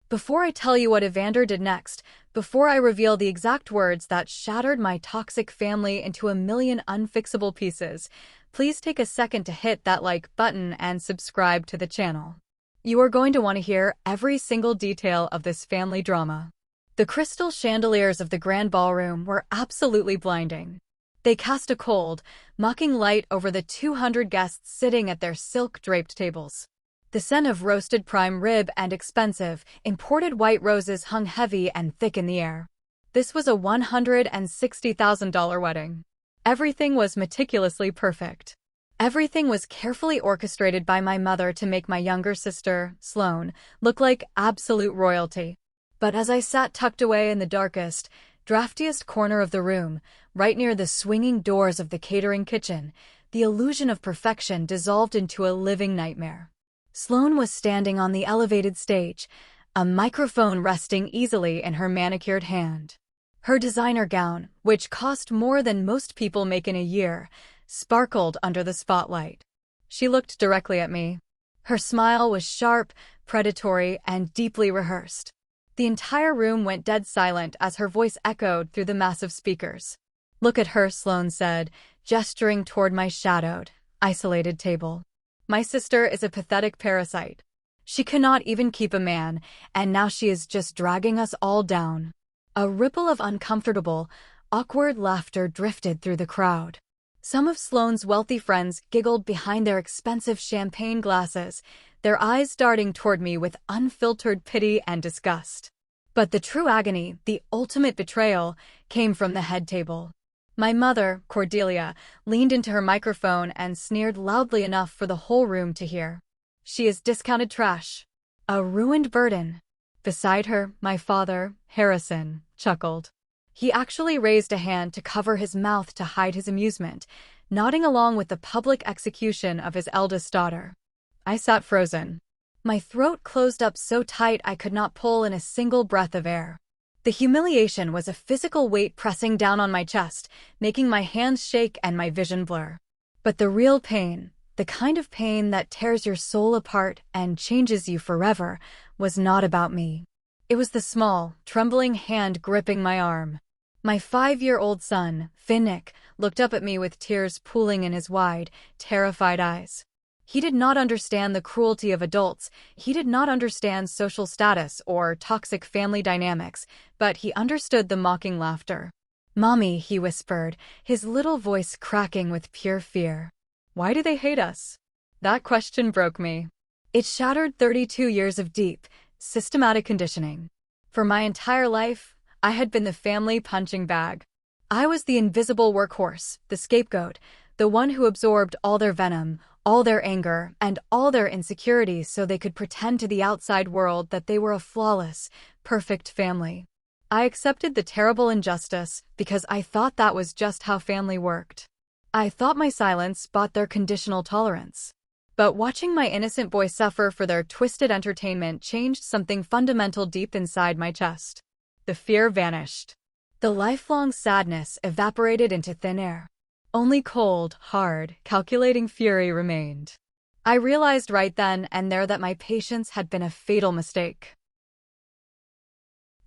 Before I tell you what Evander did next, before I reveal the exact words that shattered my toxic family into a million unfixable pieces, please take a second to hit that like button and subscribe to the channel. You are going to want to hear every single detail of this family drama. The crystal chandeliers of the grand ballroom were absolutely blinding. They cast a cold, mocking light over the 200 guests sitting at their silk-draped tables. The scent of roasted prime rib and expensive, imported white roses hung heavy and thick in the air. This was a $160,000 wedding. Everything was meticulously perfect. Everything was carefully orchestrated by my mother to make my younger sister, Sloane, look like absolute royalty. But as I sat tucked away in the darkest, draftiest corner of the room, right near the swinging doors of the catering kitchen, the illusion of perfection dissolved into a living nightmare. Sloane was standing on the elevated stage, a microphone resting easily in her manicured hand. Her designer gown, which cost more than most people make in a year, sparkled under the spotlight. She looked directly at me. Her smile was sharp, predatory, and deeply rehearsed. The entire room went dead silent as her voice echoed through the massive speakers. "Look at her," Sloane said, gesturing toward my shadowed, isolated table. "My sister is a pathetic parasite. She cannot even keep a man, and now she is just dragging us all down." A ripple of uncomfortable, awkward laughter drifted through the crowd. Some of Sloane's wealthy friends giggled behind their expensive champagne glasses, their eyes darting toward me with unfiltered pity and disgust. But the true agony, the ultimate betrayal, came from the head table. My mother, Cordelia, leaned into her microphone and sneered loudly enough for the whole room to hear. "She is discounted trash. A ruined burden." Beside her, my father, Harrison, chuckled. He actually raised a hand to cover his mouth to hide his amusement, nodding along with the public execution of his eldest daughter. I sat frozen. My throat closed up so tight I could not pull in a single breath of air. The humiliation was a physical weight pressing down on my chest, making my hands shake and my vision blur. But the real pain, the kind of pain that tears your soul apart and changes you forever, was not about me. It was the small, trembling hand gripping my arm. My 5-year-old son, Finnick, looked up at me with tears pooling in his wide, terrified eyes. He did not understand the cruelty of adults, he did not understand social status or toxic family dynamics, but he understood the mocking laughter. "Mommy," he whispered, his little voice cracking with pure fear. "Why do they hate us?" That question broke me. It shattered 32 years of deep, systematic conditioning. For my entire life, I had been the family punching bag. I was the invisible workhorse, the scapegoat, the one who absorbed all their venom, all their anger, and all their insecurities so they could pretend to the outside world that they were a flawless, perfect family. I accepted the terrible injustice because I thought that was just how family worked. I thought my silence bought their conditional tolerance. But watching my innocent boys suffer for their twisted entertainment changed something fundamental deep inside my chest. The fear vanished. The lifelong sadness evaporated into thin air. Only cold, hard, calculating fury remained. I realized right then and there that my patience had been a fatal mistake.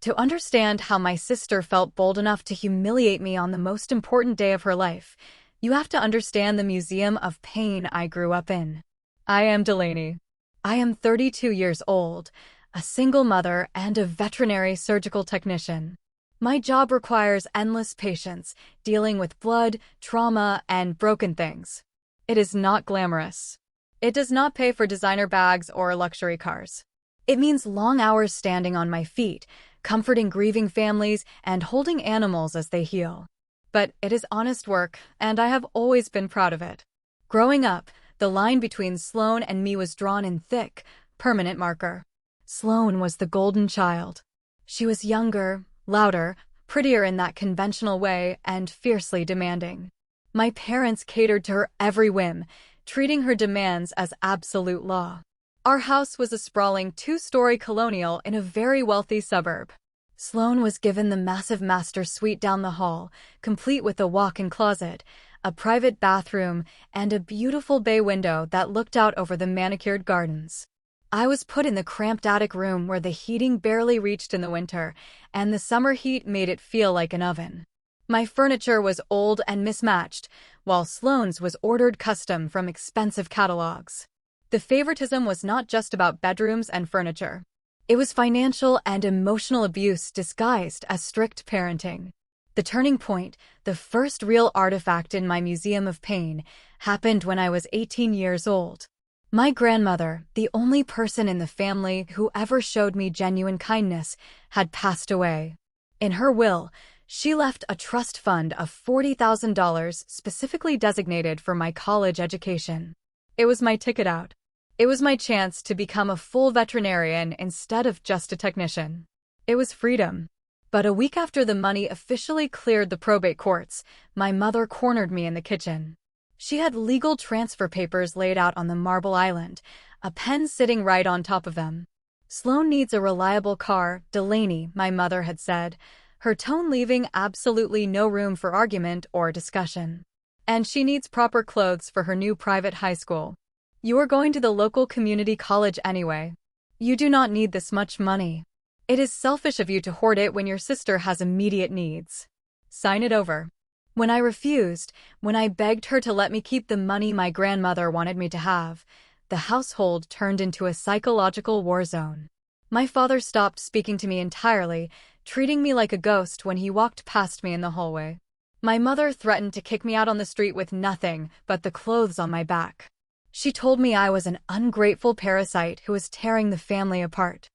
To understand how my sister felt bold enough to humiliate me on the most important day of her life, you have to understand the museum of pain I grew up in. I am Delaney. I am 32 years old, a single mother and a veterinary surgical technician. My job requires endless patience, dealing with blood, trauma, and broken things. It is not glamorous. It does not pay for designer bags or luxury cars. It means long hours standing on my feet, comforting grieving families, and holding animals as they heal. But it is honest work, and I have always been proud of it. Growing up, the line between Sloane and me was drawn in thick, permanent marker. Sloane was the golden child. She was younger, louder, prettier in that conventional way, and fiercely demanding. My parents catered to her every whim, treating her demands as absolute law. Our house was a sprawling 2-story colonial in a very wealthy suburb. Sloane was given the massive master suite down the hall, complete with a walk-in closet, a private bathroom, and a beautiful bay window that looked out over the manicured gardens. I was put in the cramped attic room where the heating barely reached in the winter, and the summer heat made it feel like an oven. My furniture was old and mismatched, while Sloane's was ordered custom from expensive catalogs. The favoritism was not just about bedrooms and furniture. It was financial and emotional abuse disguised as strict parenting. The turning point, the first real artifact in my museum of pain, happened when I was 18 years old. My grandmother, the only person in the family who ever showed me genuine kindness, had passed away. In her will, she left a trust fund of $40,000 specifically designated for my college education. It was my ticket out. It was my chance to become a full veterinarian instead of just a technician. It was freedom. But a week after the money officially cleared the probate courts, my mother cornered me in the kitchen. She had legal transfer papers laid out on the marble island, a pen sitting right on top of them. "Sloane needs a reliable car, Delaney," my mother had said, her tone leaving absolutely no room for argument or discussion. "And she needs proper clothes for her new private high school. You are going to the local community college anyway. You do not need this much money. It is selfish of you to hoard it when your sister has immediate needs. Sign it over." When I refused, when I begged her to let me keep the money my grandmother wanted me to have, the household turned into a psychological war zone. My father stopped speaking to me entirely, treating me like a ghost when he walked past me in the hallway. My mother threatened to kick me out on the street with nothing but the clothes on my back. She told me I was an ungrateful parasite who was tearing the family apart.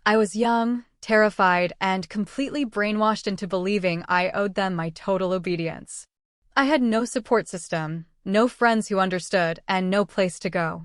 I was young, terrified, and completely brainwashed into believing I owed them my total obedience. I had no support system, no friends who understood, and no place to go.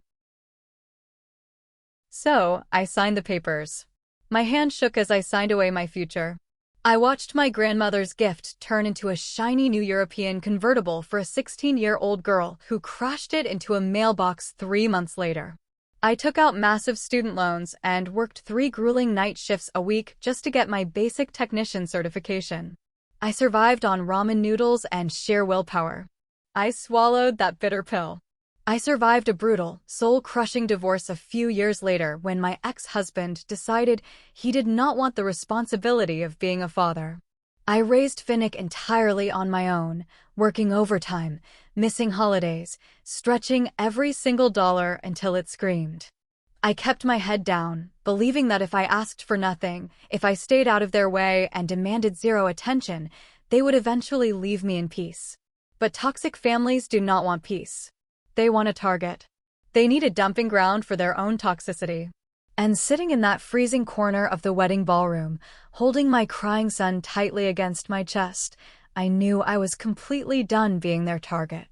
So, I signed the papers. My hand shook as I signed away my future. I watched my grandmother's gift turn into a shiny new European convertible for a 16-year-old girl who crashed it into a mailbox 3 months later. I took out massive student loans and worked 3 grueling night shifts a week just to get my basic technician certification. I survived on ramen noodles and sheer willpower. I swallowed that bitter pill. I survived a brutal, soul-crushing divorce a few years later when my ex-husband decided he did not want the responsibility of being a father. I raised Finnick entirely on my own, working overtime, missing holidays, stretching every single dollar until it screamed. I kept my head down, believing that if I asked for nothing, if I stayed out of their way and demanded zero attention, they would eventually leave me in peace. But toxic families do not want peace. They want a target. They need a dumping ground for their own toxicity. And sitting in that freezing corner of the wedding ballroom, holding my crying son tightly against my chest, I knew I was completely done being their target.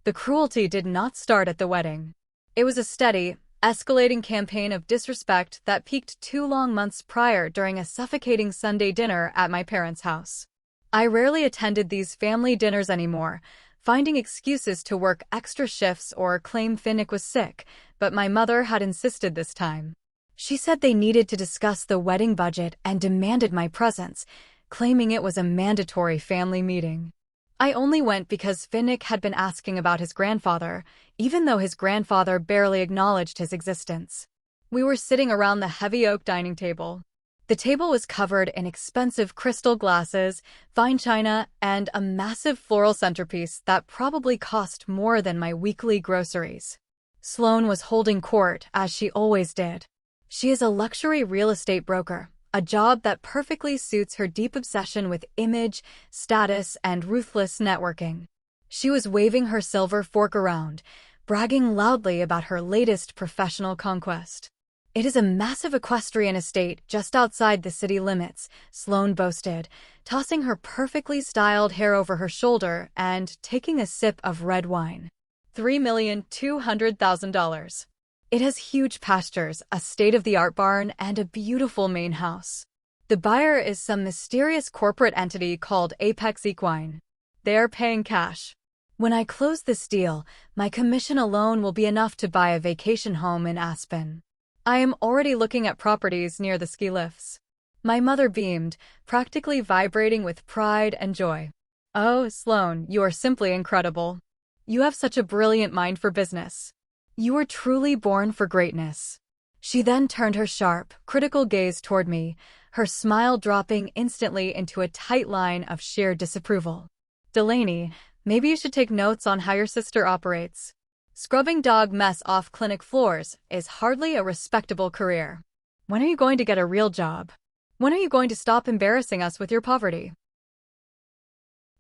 The cruelty did not start at the wedding. It was a steady, escalating campaign of disrespect that peaked 2 long months prior during a suffocating Sunday dinner at my parents' house. I rarely attended these family dinners anymore, finding excuses to work extra shifts or claim Finnick was sick, but my mother had insisted this time. She said they needed to discuss the wedding budget and demanded my presence, claiming it was a mandatory family meeting. I only went because Finnick had been asking about his grandfather, even though his grandfather barely acknowledged his existence. We were sitting around the heavy oak dining table. The table was covered in expensive crystal glasses, fine china, and a massive floral centerpiece that probably cost more than my weekly groceries. Sloane was holding court, as she always did. She is a luxury real estate broker, a job that perfectly suits her deep obsession with image, status, and ruthless networking. She was waving her silver fork around, bragging loudly about her latest professional conquest. "It is a massive equestrian estate just outside the city limits," Sloane boasted, tossing her perfectly styled hair over her shoulder and taking a sip of red wine. $3,200,000. It has huge pastures, a state-of-the-art barn, and a beautiful main house. The buyer is some mysterious corporate entity called Apex Equine. They are paying cash. When I close this deal, my commission alone will be enough to buy a vacation home in Aspen. I am already looking at properties near the ski lifts. My mother beamed, practically vibrating with pride and joy. "Oh, Sloane, you are simply incredible. You have such a brilliant mind for business. You were truly born for greatness." She then turned her sharp, critical gaze toward me, her smile dropping instantly into a tight line of sheer disapproval. Delaney, maybe you should take notes on how your sister operates. Scrubbing dog mess off clinic floors is hardly a respectable career. When are you going to get a real job? When are you going to stop embarrassing us with your poverty?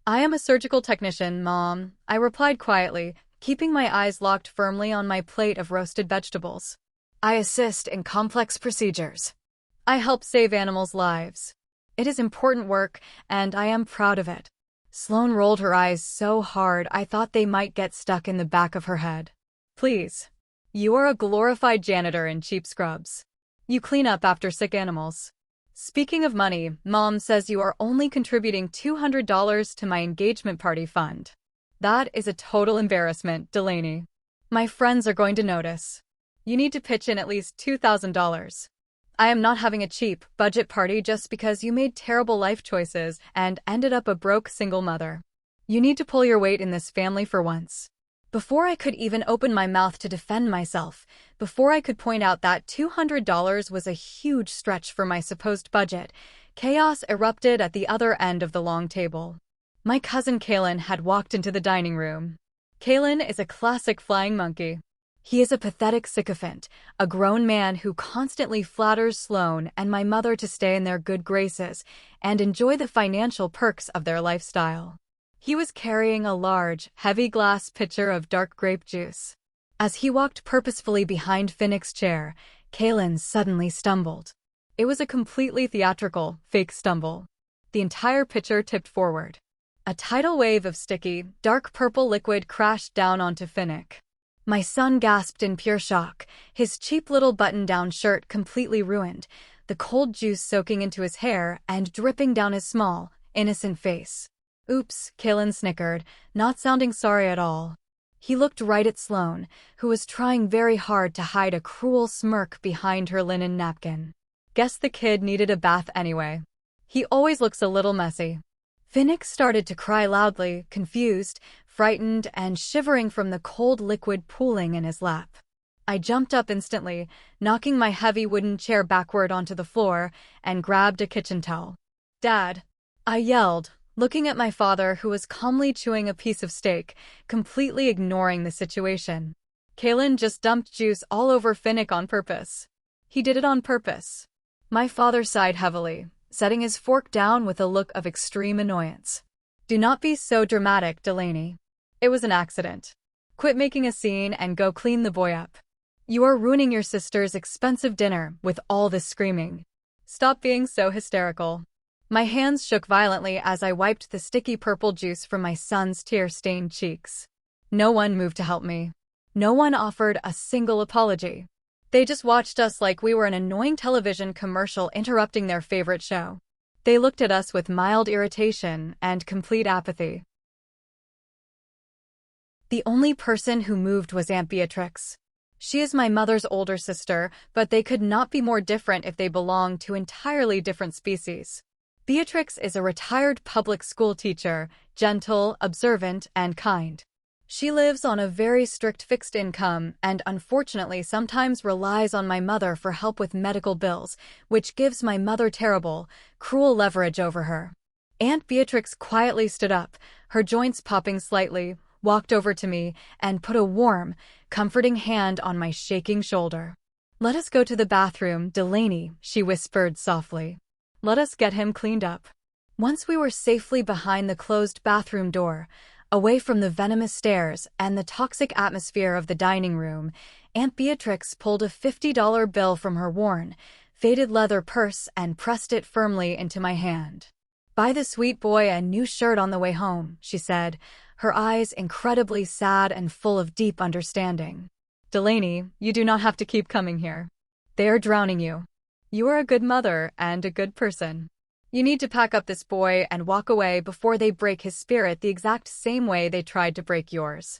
I am a surgical technician, Mom, I replied quietly, keeping my eyes locked firmly on my plate of roasted vegetables. I assist in complex procedures. I help save animals' lives. It is important work, and I am proud of it. Sloane rolled her eyes so hard I thought they might get stuck in the back of her head. Please. You are a glorified janitor in cheap scrubs. You clean up after sick animals. Speaking of money, Mom says you are only contributing $200 to my engagement party fund. That is a total embarrassment, Delaney. My friends are going to notice. You need to pitch in at least $2,000. I am not having a cheap, budget party just because you made terrible life choices and ended up a broke single mother. You need to pull your weight in this family for once. Before I could even open my mouth to defend myself, before I could point out that $200 was a huge stretch for my supposed budget, chaos erupted at the other end of the long table. My cousin Kalen had walked into the dining room. Kalen is a classic flying monkey. He is a pathetic sycophant, a grown man who constantly flatters Sloane and my mother to stay in their good graces and enjoy the financial perks of their lifestyle. He was carrying a large, heavy glass pitcher of dark grape juice. As he walked purposefully behind Finnick's chair, Kalen suddenly stumbled. It was a completely theatrical, fake stumble. The entire pitcher tipped forward. A tidal wave of sticky, dark purple liquid crashed down onto Finnick. My son gasped in pure shock, his cheap little button-down shirt completely ruined, the cold juice soaking into his hair and dripping down his small, innocent face. Oops, Kalen snickered, not sounding sorry at all. He looked right at Sloane, who was trying very hard to hide a cruel smirk behind her linen napkin. Guess the kid needed a bath anyway. He always looks a little messy. Finnick started to cry loudly, confused, frightened, and shivering from the cold liquid pooling in his lap. I jumped up instantly, knocking my heavy wooden chair backward onto the floor, and grabbed a kitchen towel. Dad! I yelled, looking at my father who was calmly chewing a piece of steak, completely ignoring the situation. Kalen just dumped juice all over Finnick on purpose. He did it on purpose. My father sighed heavily, setting his fork down with a look of extreme annoyance. Do not be so dramatic, Delaney. It was an accident. Quit making a scene and go clean the boy up. You are ruining your sister's expensive dinner with all this screaming. Stop being so hysterical. My hands shook violently as I wiped the sticky purple juice from my son's tear-stained cheeks. No one moved to help me. No one offered a single apology. They just watched us like we were an annoying television commercial interrupting their favorite show. They looked at us with mild irritation and complete apathy. The only person who moved was Aunt Beatrix. She is my mother's older sister, but they could not be more different if they belonged to entirely different species. Beatrix is a retired public school teacher, gentle, observant, and kind. She lives on a very strict fixed income and unfortunately sometimes relies on my mother for help with medical bills, which gives my mother terrible, cruel leverage over her. Aunt Beatrix quietly stood up, her joints popping slightly, walked over to me, and put a warm, comforting hand on my shaking shoulder. Let us go to the bathroom, Delaney, she whispered softly. Let us get him cleaned up. Once we were safely behind the closed bathroom door, away from the venomous stares and the toxic atmosphere of the dining room, Aunt Beatrix pulled a $50 bill from her worn, faded leather purse and pressed it firmly into my hand. Buy the sweet boy a new shirt on the way home, she said, her eyes incredibly sad and full of deep understanding. Delaney, you do not have to keep coming here. They are drowning you. You are a good mother and a good person. You need to pack up this boy and walk away before they break his spirit the exact same way they tried to break yours.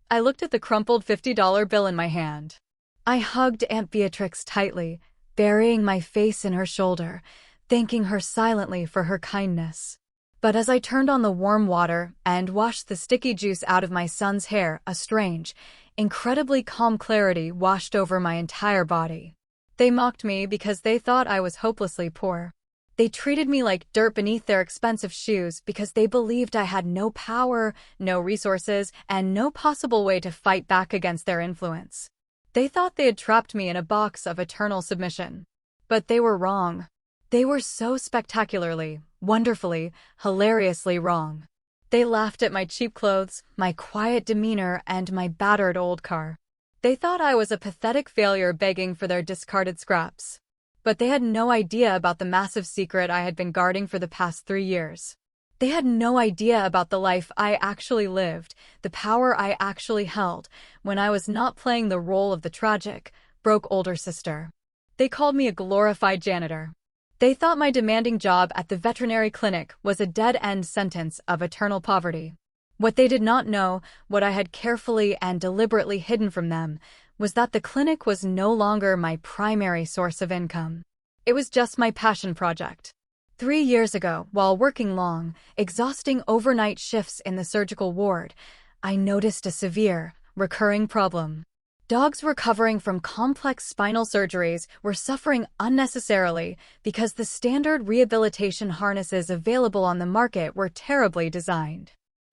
I looked at the crumpled $50 bill in my hand. I hugged Aunt Beatrix tightly, burying my face in her shoulder, thanking her silently for her kindness. But as I turned on the warm water and washed the sticky juice out of my son's hair, a strange, incredibly calm clarity washed over my entire body. They mocked me because they thought I was hopelessly poor. They treated me like dirt beneath their expensive shoes because they believed I had no power, no resources, and no possible way to fight back against their influence. They thought they had trapped me in a box of eternal submission. But they were wrong. They were so spectacularly, wonderfully, hilariously wrong. They laughed at my cheap clothes, my quiet demeanor, and my battered old car. They thought I was a pathetic failure begging for their discarded scraps. But they had no idea about the massive secret I had been guarding for the past 3 years. They had no idea about the life I actually lived, the power I actually held, when I was not playing the role of the tragic, broke older sister. They called me a glorified janitor. They thought my demanding job at the veterinary clinic was a dead-end sentence of eternal poverty. What they did not know, what I had carefully and deliberately hidden from them, was that the clinic was no longer my primary source of income. It was just my passion project. 3 years ago, while working long, exhausting overnight shifts in the surgical ward, I noticed a severe, recurring problem. Dogs recovering from complex spinal surgeries were suffering unnecessarily because the standard rehabilitation harnesses available on the market were terribly designed.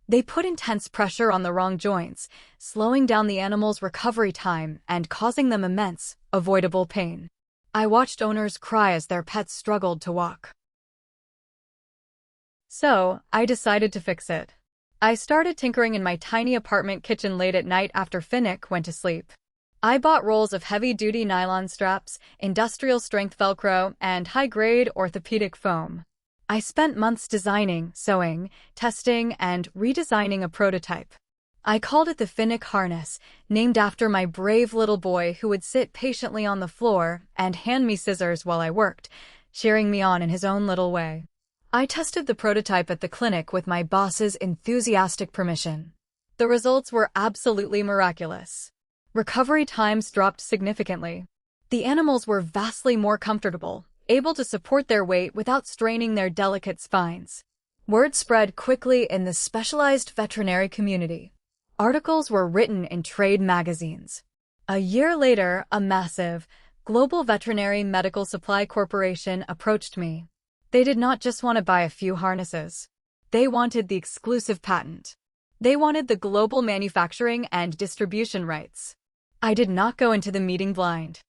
They put intense pressure on the wrong joints, slowing down the animal's recovery time and causing them immense, avoidable pain. I watched owners cry as their pets struggled to walk. So, I decided to fix it. I started tinkering in my tiny apartment kitchen late at night after Finnick went to sleep. I bought rolls of heavy-duty nylon straps, industrial-strength Velcro, and high-grade orthopedic foam. I spent months designing, sewing, testing, and redesigning a prototype. I called it the Finnick harness, named after my brave little boy who would sit patiently on the floor and hand me scissors while I worked, cheering me on in his own little way. I tested the prototype at the clinic with my boss's enthusiastic permission. The results were absolutely miraculous. Recovery times dropped significantly. The animals were vastly more comfortable, able to support their weight without straining their delicate spines. Word spread quickly in the specialized veterinary community. Articles were written in trade magazines. A year later, a massive, global veterinary medical supply corporation approached me. They did not just want to buy a few harnesses. They wanted the exclusive patent. They wanted the global manufacturing and distribution rights. I did not go into the meeting blind.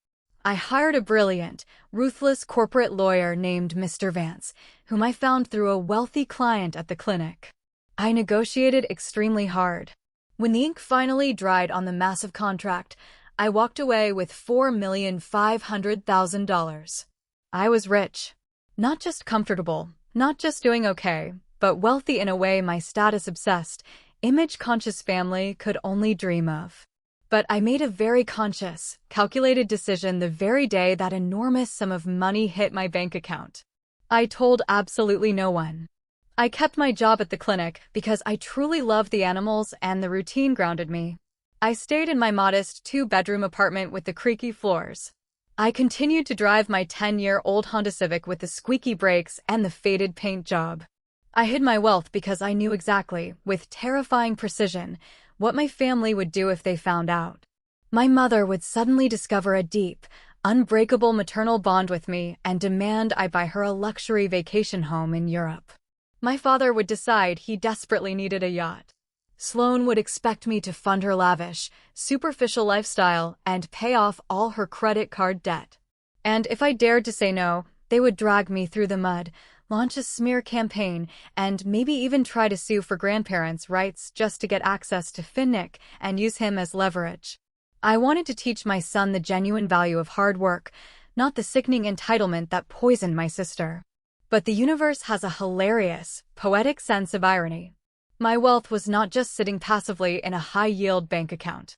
I hired a brilliant, ruthless corporate lawyer named Mr. Vance, whom I found through a wealthy client at the clinic. I negotiated extremely hard. When the ink finally dried on the massive contract, I walked away with $4,500,000. I was rich. Not just comfortable, not just doing okay, but wealthy in a way my status-obsessed, image-conscious family could only dream of. But I made a very conscious, calculated decision the very day that enormous sum of money hit my bank account. I told absolutely no one. I kept my job at the clinic because I truly loved the animals and the routine grounded me. I stayed in my modest 2-bedroom apartment with the creaky floors. I continued to drive my 10-year-old Honda Civic with the squeaky brakes and the faded paint job. I hid my wealth because I knew exactly, with terrifying precision, what my family would do if they found out. My mother would suddenly discover a deep, unbreakable maternal bond with me and demand I buy her a luxury vacation home in Europe. My father would decide he desperately needed a yacht. Sloane would expect me to fund her lavish, superficial lifestyle and pay off all her credit card debt. And if I dared to say no, they would drag me through the mud, launch a smear campaign, and maybe even try to sue for grandparents' rights just to get access to Finnick and use him as leverage. I wanted to teach my son the genuine value of hard work, not the sickening entitlement that poisoned my sister. But the universe has a hilarious, poetic sense of irony. My wealth was not just sitting passively in a high-yield bank account.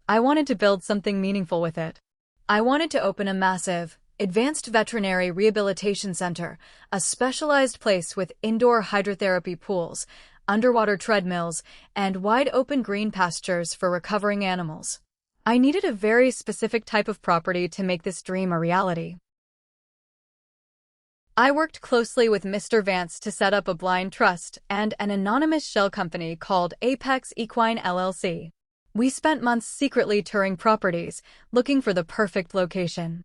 I wanted to build something meaningful with it. I wanted to open a massive, advanced veterinary rehabilitation center, a specialized place with indoor hydrotherapy pools, underwater treadmills, and wide-open green pastures for recovering animals. I needed a very specific type of property to make this dream a reality. I worked closely with Mr. Vance to set up a blind trust and an anonymous shell company called Apex Equine LLC. We spent months secretly touring properties, looking for the perfect location.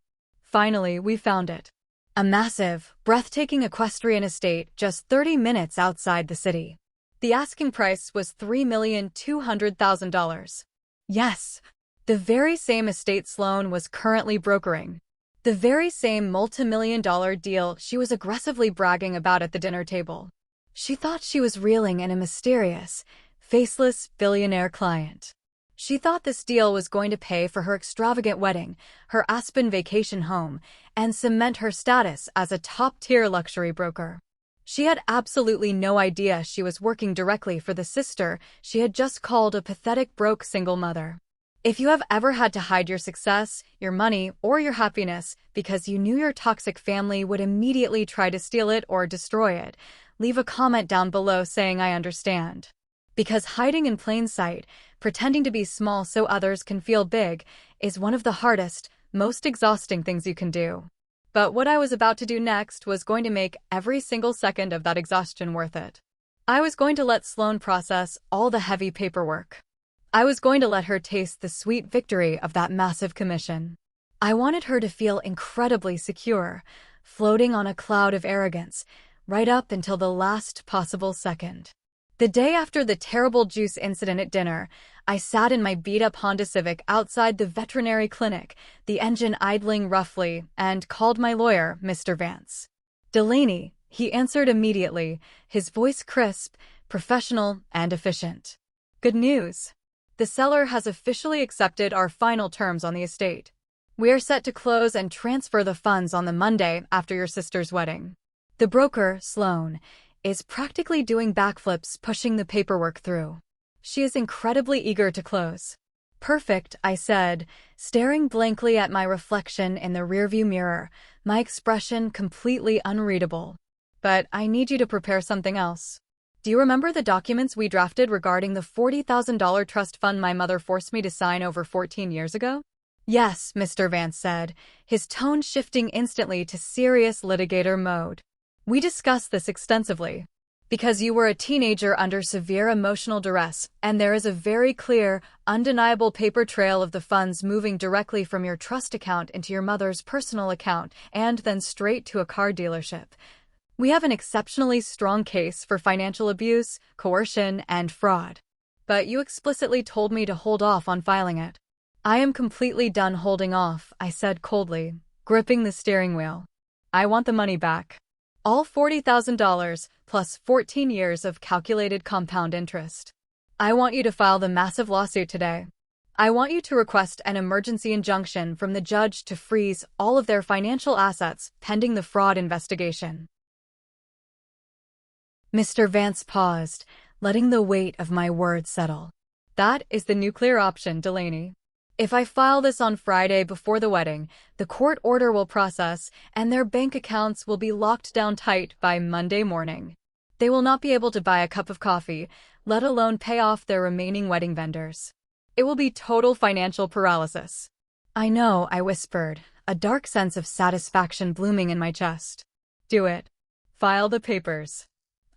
Finally, we found it. A massive, breathtaking equestrian estate just 30 minutes outside the city. The asking price was $3,200,000. Yes, the very same estate Sloane was currently brokering. The very same multi-million-dollar deal she was aggressively bragging about at the dinner table. She thought she was reeling in a mysterious, faceless billionaire client. She thought this deal was going to pay for her extravagant wedding, her Aspen vacation home, and cement her status as a top-tier luxury broker. She had absolutely no idea she was working directly for the sister she had just called a pathetic broke single mother. If you have ever had to hide your success, your money, or your happiness because you knew your toxic family would immediately try to steal it or destroy it, leave a comment down below saying I understand. Because hiding in plain sight, pretending to be small so others can feel big, is one of the hardest, most exhausting things you can do. But what I was about to do next was going to make every single second of that exhaustion worth it. I was going to let Sloane process all the heavy paperwork. I was going to let her taste the sweet victory of that massive commission. I wanted her to feel incredibly secure, floating on a cloud of arrogance, right up until the last possible second. The day after the terrible juice incident at dinner, I sat in my beat-up Honda Civic outside the veterinary clinic, the engine idling roughly, and called my lawyer, Mr. Vance. "Delaney," he answered immediately, his voice crisp, professional, and efficient. "Good news. The seller has officially accepted our final terms on the estate. We are set to close and transfer the funds on the Monday after your sister's wedding." The broker, Sloane, is practically doing backflips pushing the paperwork through. She is incredibly eager to close. "Perfect," I said, staring blankly at my reflection in the rearview mirror, my expression completely unreadable. "But I need you to prepare something else. Do you remember the documents we drafted regarding the $40,000 trust fund my mother forced me to sign over 14 years ago?" "Yes," Mr. Vance said, his tone shifting instantly to serious litigator mode. "We discussed this extensively. Because you were a teenager under severe emotional duress, and there is a very clear, undeniable paper trail of the funds moving directly from your trust account into your mother's personal account and then straight to a car dealership. We have an exceptionally strong case for financial abuse, coercion, and fraud. But you explicitly told me to hold off on filing it." "I am completely done holding off," I said coldly, gripping the steering wheel. "I want the money back. All $40,000, plus 14 years of calculated compound interest. I want you to file the massive lawsuit today. I want you to request an emergency injunction from the judge to freeze all of their financial assets pending the fraud investigation." Mr. Vance paused, letting the weight of my words settle. "That is the nuclear option, Delaney. If I file this on Friday before the wedding, the court order will process, and their bank accounts will be locked down tight by Monday morning. They will not be able to buy a cup of coffee, let alone pay off their remaining wedding vendors. It will be total financial paralysis." "I know," I whispered, a dark sense of satisfaction blooming in my chest. "Do it. File the papers."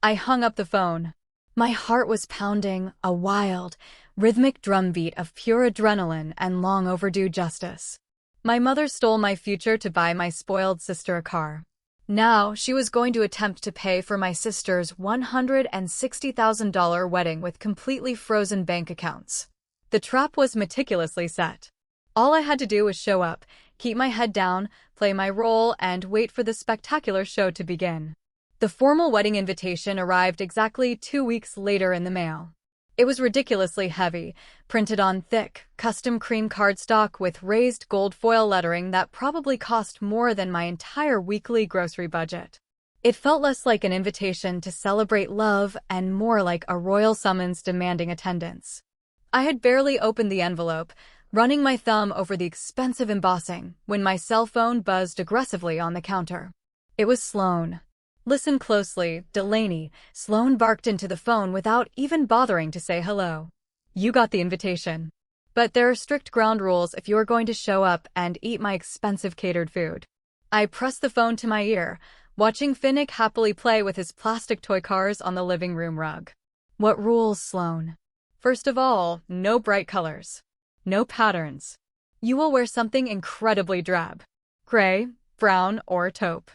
I hung up the phone. My heart was pounding, a wild, rhythmic drumbeat of pure adrenaline and long overdue justice. My mother stole my future to buy my spoiled sister a car. Now she was going to attempt to pay for my sister's $160,000 wedding with completely frozen bank accounts. The trap was meticulously set. All I had to do was show up, keep my head down, play my role, and wait for the spectacular show to begin. The formal wedding invitation arrived exactly 2 weeks later in the mail. It was ridiculously heavy, printed on thick, custom cream cardstock with raised gold foil lettering that probably cost more than my entire weekly grocery budget. It felt less like an invitation to celebrate love and more like a royal summons demanding attendance. I had barely opened the envelope, running my thumb over the expensive embossing, when my cell phone buzzed aggressively on the counter. It was Sloane. "Listen closely, Delaney," Sloane barked into the phone without even bothering to say hello. "You got the invitation. But there are strict ground rules if you are going to show up and eat my expensive catered food." I pressed the phone to my ear, watching Finnick happily play with his plastic toy cars on the living room rug. "What rules, Sloane?" "First of all, no bright colors. No patterns. You will wear something incredibly drab. Gray, brown, or taupe.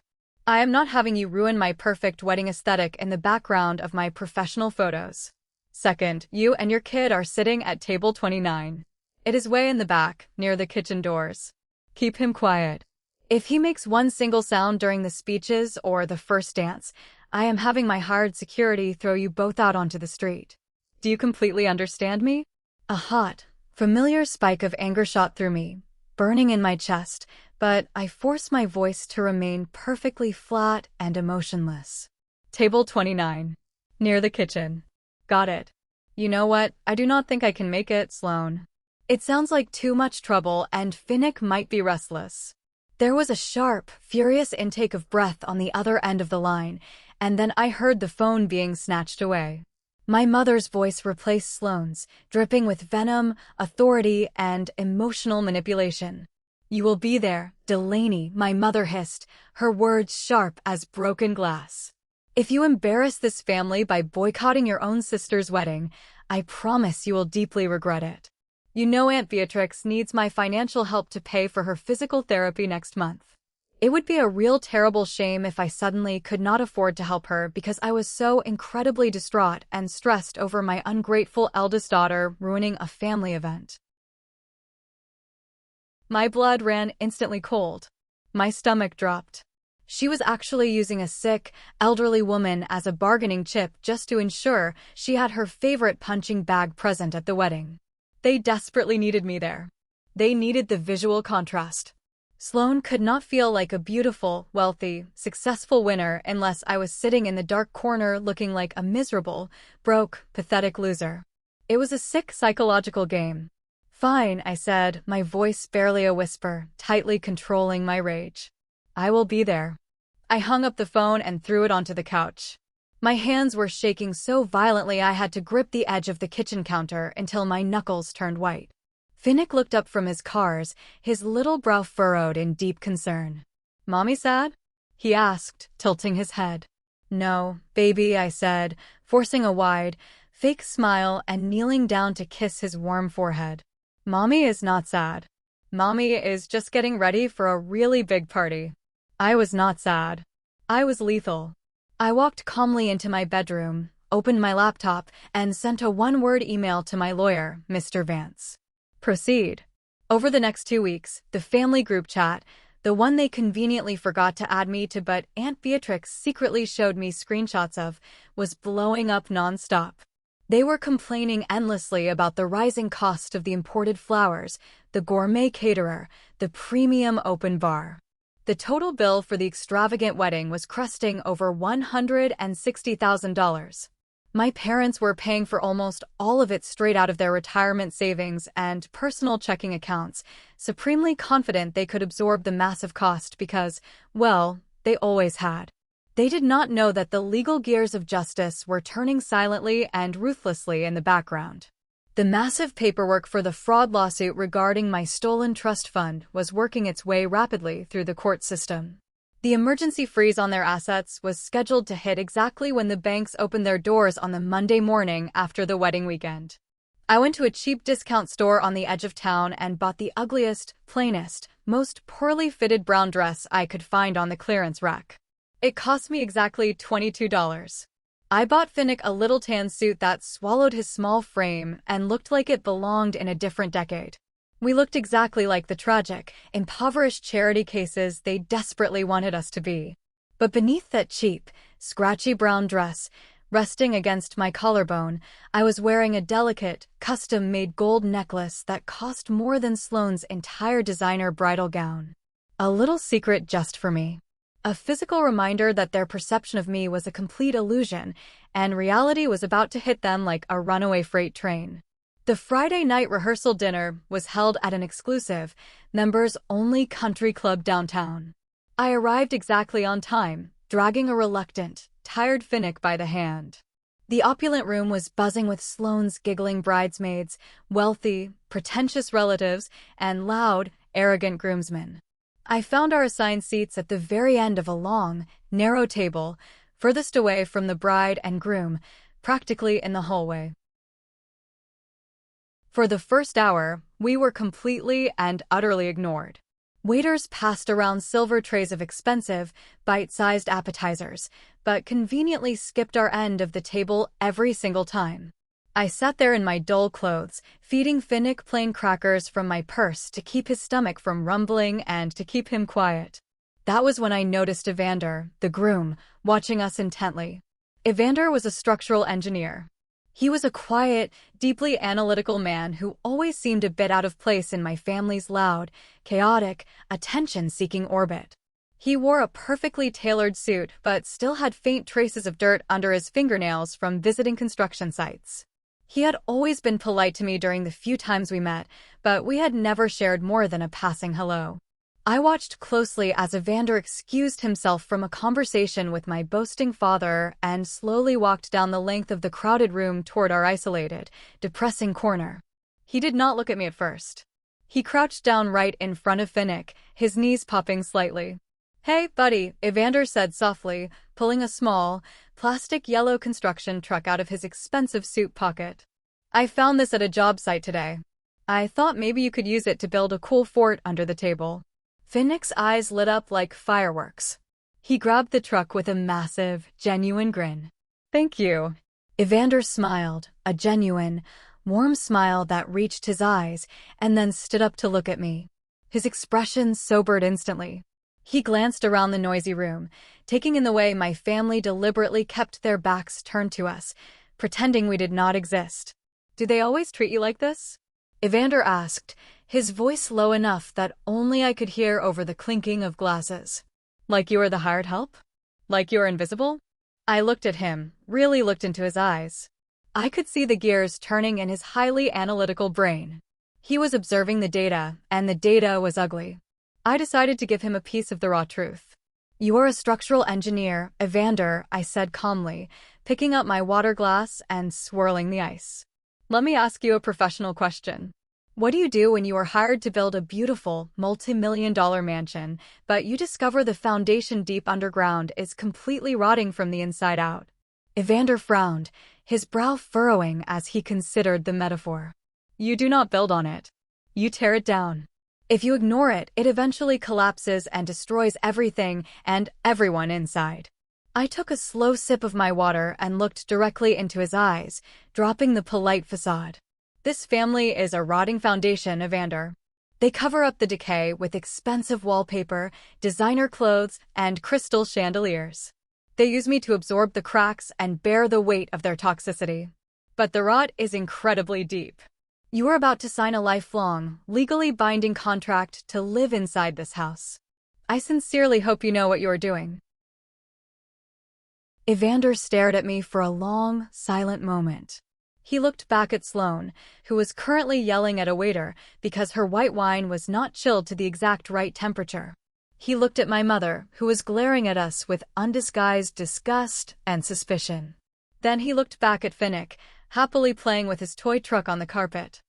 I am not having you ruin my perfect wedding aesthetic in the background of my professional photos. Second, you and your kid are sitting at table 29. It is way in the back, near the kitchen doors. Keep him quiet. If he makes one single sound during the speeches or the first dance, I am having my hired security throw you both out onto the street. Do you completely understand me? A hot, familiar spike of anger shot through me, burning in my chest, but I forced my voice to remain perfectly flat and emotionless. Table 29. Near the kitchen. Got it. You know what? I do not think I can make it, Sloane. It sounds like too much trouble, and Finnick might be restless. There was a sharp, furious intake of breath on the other end of the line, and then I heard the phone being snatched away. My mother's voice replaced Sloane's, dripping with venom, authority, and emotional manipulation. You will be there, Delaney, my mother hissed, her words sharp as broken glass. If you embarrass this family by boycotting your own sister's wedding, I promise you will deeply regret it. You know Aunt Beatrix needs my financial help to pay for her physical therapy next month. It would be a real terrible shame if I suddenly could not afford to help her because I was so incredibly distraught and stressed over my ungrateful eldest daughter ruining a family event. My blood ran instantly cold. My stomach dropped. She was actually using a sick, elderly woman as a bargaining chip just to ensure she had her favorite punching bag present at the wedding. They desperately needed me there. They needed the visual contrast. Sloane could not feel like a beautiful, wealthy, successful winner unless I was sitting in the dark corner looking like a miserable, broke, pathetic loser. It was a sick psychological game. Fine, I said, my voice barely a whisper, tightly controlling my rage. I will be there. I hung up the phone and threw it onto the couch. My hands were shaking so violently I had to grip the edge of the kitchen counter until my knuckles turned white. Finnick looked up from his cars, his little brow furrowed in deep concern. Mommy sad? He asked, tilting his head. No, baby, I said, forcing a wide, fake smile and kneeling down to kiss his warm forehead. Mommy is not sad. Mommy is just getting ready for a really big party. I was not sad. I was lethal. I walked calmly into my bedroom, opened my laptop, and sent a one-word email to my lawyer, Mr. Vance. Proceed. Over the next 2 weeks, the family group chat, the one they conveniently forgot to add me to but Aunt Beatrix secretly showed me screenshots of, was blowing up nonstop. They were complaining endlessly about the rising cost of the imported flowers, the gourmet caterer, the premium open bar. The total bill for the extravagant wedding was cresting over $160,000. My parents were paying for almost all of it straight out of their retirement savings and personal checking accounts, supremely confident they could absorb the massive cost because, well, they always had. They did not know that the legal gears of justice were turning silently and ruthlessly in the background. The massive paperwork for the fraud lawsuit regarding my stolen trust fund was working its way rapidly through the court system. The emergency freeze on their assets was scheduled to hit exactly when the banks opened their doors on the Monday morning after the wedding weekend. I went to a cheap discount store on the edge of town and bought the ugliest, plainest, most poorly fitted brown dress I could find on the clearance rack. It cost me exactly $22. I bought Finnick a little tan suit that swallowed his small frame and looked like it belonged in a different decade. We looked exactly like the tragic, impoverished charity cases they desperately wanted us to be. But beneath that cheap, scratchy brown dress, resting against my collarbone, I was wearing a delicate, custom-made gold necklace that cost more than Sloane's entire designer bridal gown. A little secret just for me. A physical reminder that their perception of me was a complete illusion, and reality was about to hit them like a runaway freight train. The Friday night rehearsal dinner was held at an exclusive, members-only country club downtown. I arrived exactly on time, dragging a reluctant, tired Finnick by the hand. The opulent room was buzzing with Sloane's giggling bridesmaids, wealthy, pretentious relatives, and loud, arrogant groomsmen. I found our assigned seats at the very end of a long, narrow table, furthest away from the bride and groom, practically in the hallway. For the first hour, we were completely and utterly ignored. Waiters passed around silver trays of expensive, bite-sized appetizers, but conveniently skipped our end of the table every single time. I sat there in my dull clothes, feeding Finnick plain crackers from my purse to keep his stomach from rumbling and to keep him quiet. That was when I noticed Evander, the groom, watching us intently. Evander was a structural engineer. He was a quiet, deeply analytical man who always seemed a bit out of place in my family's loud, chaotic, attention-seeking orbit. He wore a perfectly tailored suit but still had faint traces of dirt under his fingernails from visiting construction sites. He had always been polite to me during the few times we met, but we had never shared more than a passing hello. I watched closely as Evander excused himself from a conversation with my boasting father and slowly walked down the length of the crowded room toward our isolated, depressing corner. He did not look at me at first. He crouched down right in front of Finnick, his knees popping slightly. "Hey, buddy," Evander said softly, pulling a small, plastic yellow construction truck out of his expensive suit pocket. "I found this at a job site today. I thought maybe you could use it to build a cool fort under the table." Finnick's eyes lit up like fireworks. He grabbed the truck with a massive, genuine grin. "Thank you." Evander smiled, a genuine, warm smile that reached his eyes, and then stood up to look at me. His expression sobered instantly. He glanced around the noisy room, taking in the way my family deliberately kept their backs turned to us, pretending we did not exist. "Do they always treat you like this?" Evander asked, his voice low enough that only I could hear over the clinking of glasses. "Like you were the hired help? Like you were invisible?" I looked at him, really looked into his eyes. I could see the gears turning in his highly analytical brain. He was observing the data, and the data was ugly. I decided to give him a piece of the raw truth. "You are a structural engineer, Evander," I said calmly, picking up my water glass and swirling the ice. "Let me ask you a professional question. What do you do when you are hired to build a beautiful, multi-million-dollar mansion, but you discover the foundation deep underground is completely rotting from the inside out?" Evander frowned, his brow furrowing as he considered the metaphor. "You do not build on it. You tear it down. If you ignore it, it eventually collapses and destroys everything and everyone inside." I took a slow sip of my water and looked directly into his eyes, dropping the polite facade. "This family is a rotting foundation, Evander. They cover up the decay with expensive wallpaper, designer clothes, and crystal chandeliers. They use me to absorb the cracks and bear the weight of their toxicity. But the rot is incredibly deep. You are about to sign a lifelong, legally binding contract to live inside this house. I sincerely hope you know what you are doing." Evander stared at me for a long, silent moment. He looked back at Sloane, who was currently yelling at a waiter because her white wine was not chilled to the exact right temperature. He looked at my mother, who was glaring at us with undisguised disgust and suspicion. Then he looked back at Finnick, happily playing with his toy truck on the carpet.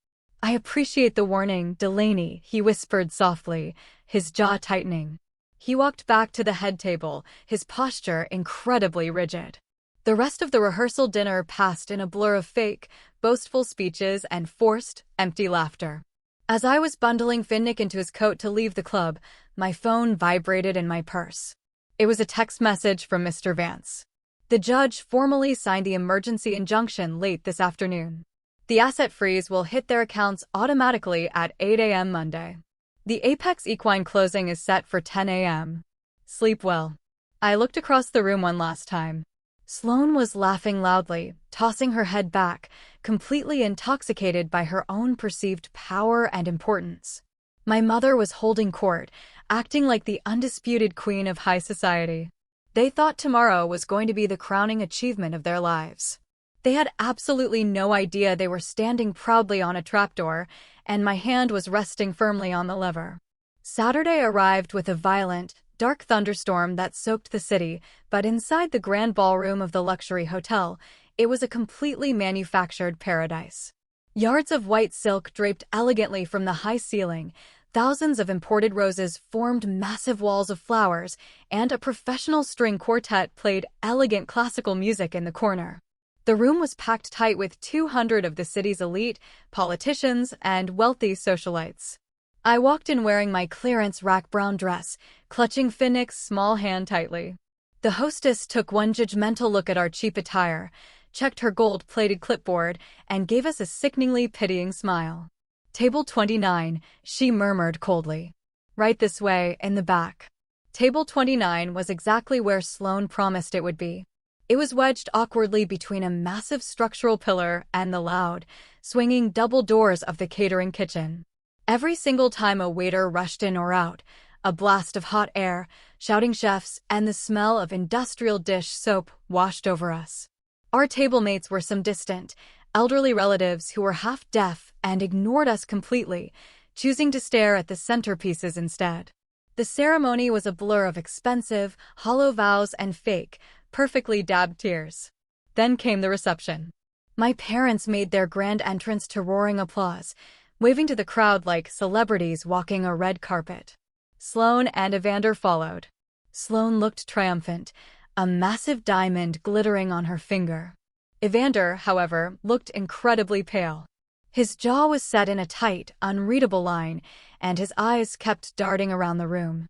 "I appreciate the warning, Delaney," he whispered softly, his jaw tightening. He walked back to the head table, his posture incredibly rigid. The rest of the rehearsal dinner passed in a blur of fake, boastful speeches and forced, empty laughter. As I was bundling Finnick into his coat to leave the club, my phone vibrated in my purse. It was a text message from Mr. Vance. "The judge formally signed the emergency injunction late this afternoon. The asset freeze will hit their accounts automatically at 8 a.m. Monday. The Apex Equine closing is set for 10 a.m. Sleep well." I looked across the room one last time. Sloane was laughing loudly, tossing her head back, completely intoxicated by her own perceived power and importance. My mother was holding court, acting like the undisputed queen of high society. They thought tomorrow was going to be the crowning achievement of their lives. They had absolutely no idea they were standing proudly on a trapdoor, and my hand was resting firmly on the lever. Saturday arrived with a violent, dark thunderstorm that soaked the city, but inside the grand ballroom of the luxury hotel, it was a completely manufactured paradise. Yards of white silk draped elegantly from the high ceiling, thousands of imported roses formed massive walls of flowers, and a professional string quartet played elegant classical music in the corner. The room was packed tight with 200 of the city's elite, politicians, and wealthy socialites. I walked in wearing my clearance rack brown dress, clutching Finnick's small hand tightly. The hostess took one judgmental look at our cheap attire, checked her gold-plated clipboard, and gave us a sickeningly pitying smile. "Table 29, she murmured coldly. "Right this way, in the back." Table 29 was exactly where Sloane promised it would be. It was wedged awkwardly between a massive structural pillar and the loud, swinging double doors of the catering kitchen. Every single time a waiter rushed in or out, a blast of hot air, shouting chefs, and the smell of industrial dish soap washed over us. Our table mates were some distant, elderly relatives who were half-deaf and ignored us completely, choosing to stare at the centerpieces instead. The ceremony was a blur of expensive, hollow vows and fake, perfectly dabbed tears. Then came the reception. My parents made their grand entrance to roaring applause, waving to the crowd like celebrities walking a red carpet. Sloane and Evander followed. Sloane looked triumphant, a massive diamond glittering on her finger. Evander, however, looked incredibly pale. His jaw was set in a tight, unreadable line, and his eyes kept darting around the room.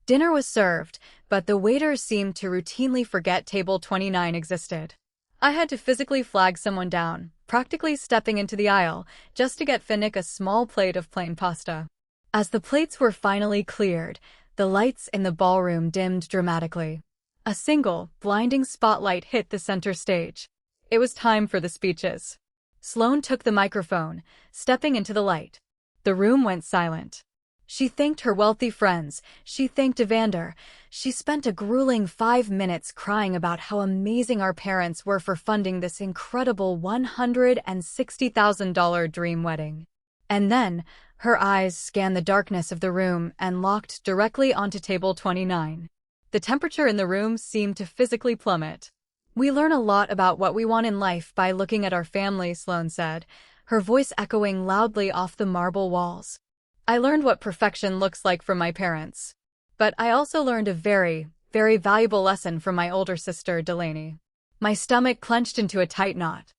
Dinner was served, but the waiters seemed to routinely forget Table 29 existed. I had to physically flag someone down, practically stepping into the aisle, just to get Finnick a small plate of plain pasta. As the plates were finally cleared, the lights in the ballroom dimmed dramatically. A single, blinding spotlight hit the center stage. It was time for the speeches. Sloane took the microphone, stepping into the light. The room went silent. She thanked her wealthy friends, she thanked Evander, she spent a grueling 5 minutes crying about how amazing our parents were for funding this incredible $160,000 dream wedding. And then, her eyes scanned the darkness of the room and locked directly onto Table 29. The temperature in the room seemed to physically plummet. "We learn a lot about what we want in life by looking at our family," Sloane said, her voice echoing loudly off the marble walls. "I learned what perfection looks like from my parents. But I also learned a very, very valuable lesson from my older sister, Delaney." My stomach clenched into a tight knot.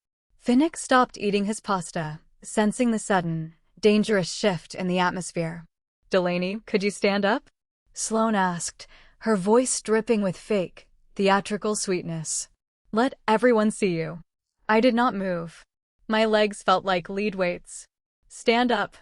Finnick stopped eating his pasta, sensing the sudden, dangerous shift in the atmosphere. "Delaney, could you stand up?" Sloane asked, her voice dripping with fake, theatrical sweetness. "Let everyone see you." I did not move. My legs felt like lead weights. "Stand up."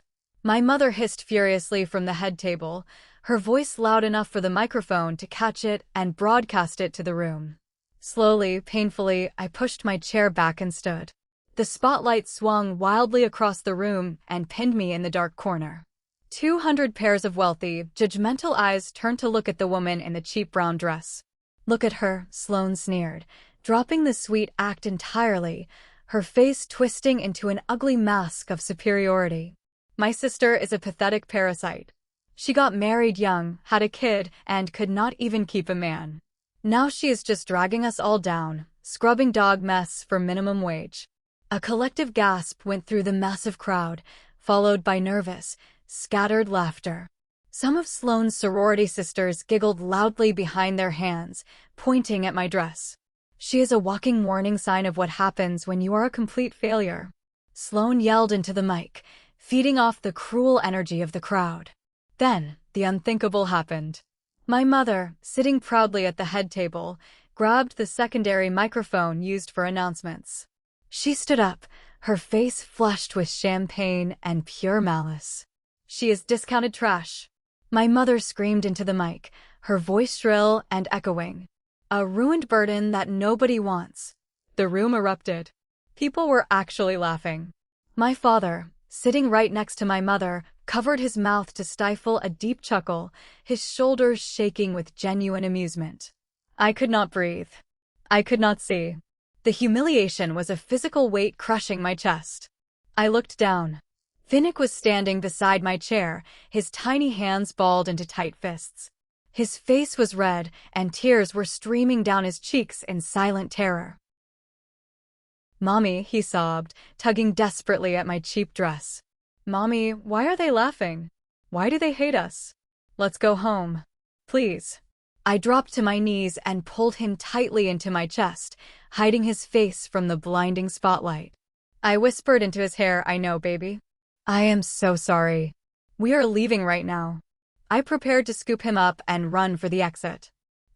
My mother hissed furiously from the head table, her voice loud enough for the microphone to catch it and broadcast it to the room. Slowly, painfully, I pushed my chair back and stood. The spotlight swung wildly across the room and pinned me in the dark corner. 200 pairs of wealthy, judgmental eyes turned to look at the woman in the cheap brown dress. "Look at her," Sloane sneered, dropping the sweet act entirely, her face twisting into an ugly mask of superiority. "My sister is a pathetic parasite. She got married young, had a kid, and could not even keep a man. Now she is just dragging us all down, scrubbing dog mess for minimum wage." A collective gasp went through the massive crowd, followed by nervous, scattered laughter. Some of Sloane's sorority sisters giggled loudly behind their hands, pointing at my dress. "She is a walking warning sign of what happens when you are a complete failure," Sloane yelled into the mic, feeding off the cruel energy of the crowd. Then, the unthinkable happened. My mother, sitting proudly at the head table, grabbed the secondary microphone used for announcements. She stood up, her face flushed with champagne and pure malice. "She is discounted trash." My mother screamed into the mic, her voice shrill and echoing. "A ruined burden that nobody wants." The room erupted. People were actually laughing. My father, sitting right next to my mother, covered his mouth to stifle a deep chuckle, his shoulders shaking with genuine amusement. I could not breathe. I could not see. The humiliation was a physical weight crushing my chest. I looked down. Finnick was standing beside my chair, his tiny hands balled into tight fists. His face was red, and tears were streaming down his cheeks in silent terror. "Mommy," he sobbed, tugging desperately at my cheap dress. "Mommy, why are they laughing? Why do they hate us? Let's go home. Please." I dropped to my knees and pulled him tightly into my chest, hiding his face from the blinding spotlight. I whispered into his hair, "I know, baby. I am so sorry. We are leaving right now. I prepared to scoop him up and run for the exit.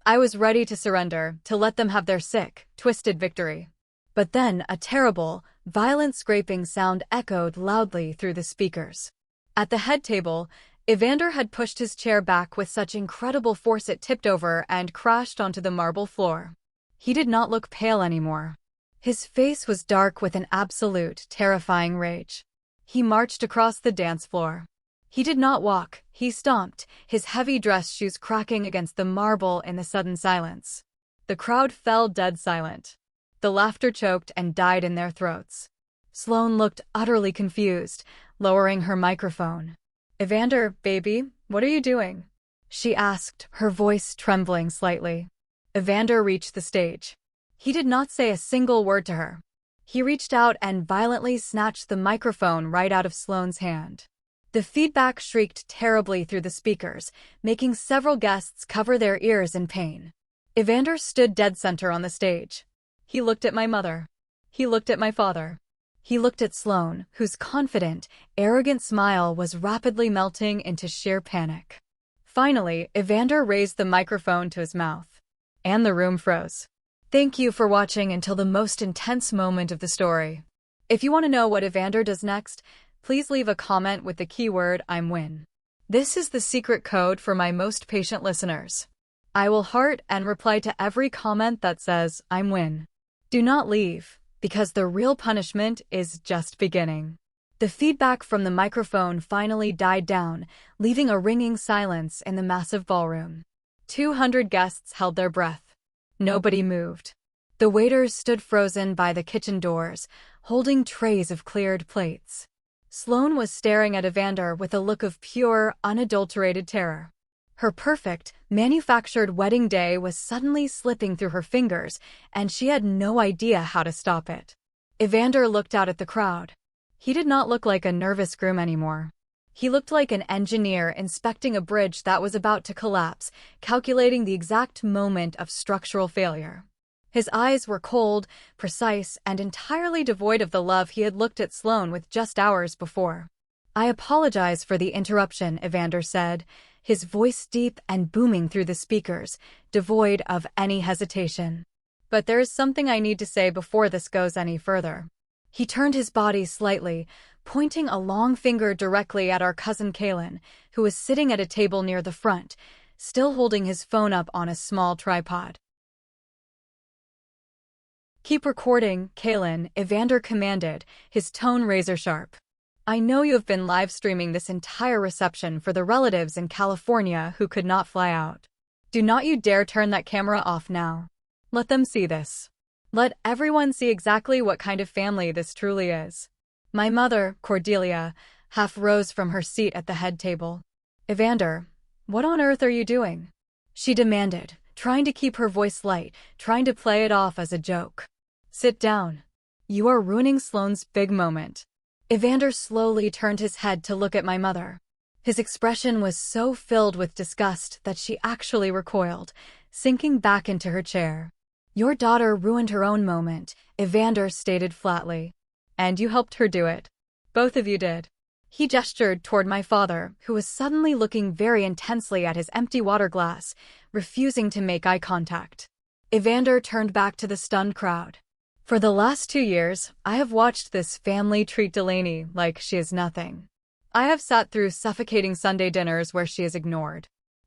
I was ready to surrender, to let them have their sick, twisted victory. But then a terrible, violent scraping sound echoed loudly through the speakers. At the head table, Evander had pushed his chair back with such incredible force it tipped over and crashed onto the marble floor. He did not look pale anymore. His face was dark with an absolute, terrifying rage. He marched across the dance floor. He did not walk, he stomped, his heavy dress shoes cracking against the marble in the sudden silence. The crowd fell dead silent. The laughter choked and died in their throats. Sloane looked utterly confused, lowering her microphone. "Evander, baby, what are you doing?" she asked, her voice trembling slightly. Evander reached the stage. He did not say a single word to her. He reached out and violently snatched the microphone right out of Sloane's hand. The feedback shrieked terribly through the speakers, making several guests cover their ears in pain. Evander stood dead center on the stage. He looked at my mother. He looked at my father. He looked at Sloane, whose confident, arrogant smile was rapidly melting into sheer panic. Finally, Evander raised the microphone to his mouth. And the room froze. Thank you for watching until the most intense moment of the story. If you want to know what Evander does next, please leave a comment with the keyword "I'mWin." This is the secret code for my most patient listeners. I will heart and reply to every comment that says "I'mWin." Do not leave, because the real punishment is just beginning. The feedback from the microphone finally died down, leaving a ringing silence in the massive ballroom. 200 guests held their breath. Nobody moved. The waiters stood frozen by the kitchen doors, holding trays of cleared plates. Sloane was staring at Evander with a look of pure, unadulterated terror. Her perfect, manufactured wedding day was suddenly slipping through her fingers, and she had no idea how to stop it. Evander looked out at the crowd. He did not look like a nervous groom anymore. He looked like an engineer inspecting a bridge that was about to collapse, calculating the exact moment of structural failure. His eyes were cold, precise, and entirely devoid of the love he had looked at Sloane with just hours before. "I apologize for the interruption," Evander said, his voice deep and booming through the speakers, devoid of any hesitation. "But there is something I need to say before this goes any further." He turned his body slightly, pointing a long finger directly at our cousin Kaylin, who was sitting at a table near the front, still holding his phone up on a small tripod. "Keep recording, Kaylin," Evander commanded, his tone razor-sharp. "I know you have been live-streaming this entire reception for the relatives in California who could not fly out. Do not you dare turn that camera off now. Let them see this. Let everyone see exactly what kind of family this truly is." My mother, Cordelia, half rose from her seat at the head table. "Evander, what on earth are you doing?" she demanded, trying to keep her voice light, trying to play it off as a joke. "Sit down. You are ruining Sloane's big moment." Evander slowly turned his head to look at my mother. His expression was so filled with disgust that she actually recoiled, sinking back into her chair. "Your daughter ruined her own moment," Evander stated flatly. "And you helped her do it. Both of you did." He gestured toward my father, who was suddenly looking very intensely at his empty water glass, refusing to make eye contact. Evander turned back to the stunned crowd. "For the last 2 years, I have watched this family treat Delaney like she is nothing. I have sat through suffocating Sunday dinners where she is ignored.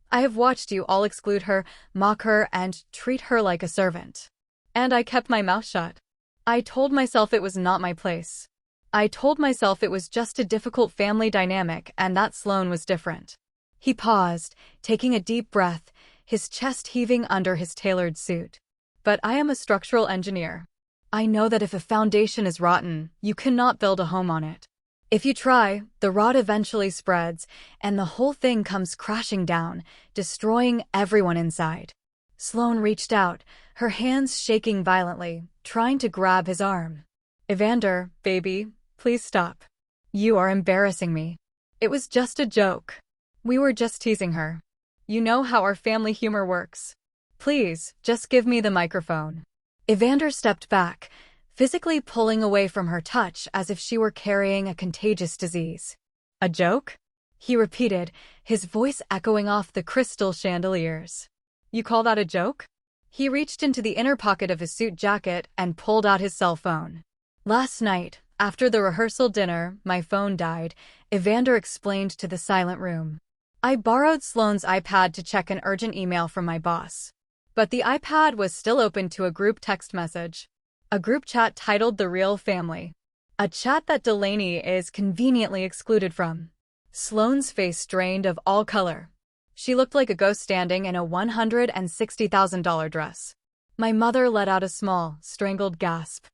I have watched you all exclude her, mock her, and treat her like a servant. And I kept my mouth shut. I told myself it was not my place. I told myself it was just a difficult family dynamic and that Sloane was different." He paused, taking a deep breath, his chest heaving under his tailored suit. "But I am a structural engineer. I know that if a foundation is rotten, you cannot build a home on it. If you try, the rot eventually spreads, and the whole thing comes crashing down, destroying everyone inside." Sloane reached out, her hands shaking violently, trying to grab his arm. "Evander, baby, please stop. You are embarrassing me. It was just a joke. We were just teasing her. You know how our family humor works. Please, just give me the microphone." Evander stepped back, physically pulling away from her touch as if she were carrying a contagious disease. "A joke?" he repeated, his voice echoing off the crystal chandeliers. "You call that a joke?" He reached into the inner pocket of his suit jacket and pulled out his cell phone. "Last night, after the rehearsal dinner, my phone died," Evander explained to the silent room. "I borrowed Sloane's iPad to check an urgent email from my boss. But the iPad was still open to a group text message. A group chat titled The Real Family. A chat that Delaney is conveniently excluded from." Sloane's face drained of all color. She looked like a ghost standing in a $160,000 dress. My mother let out a small, strangled gasp.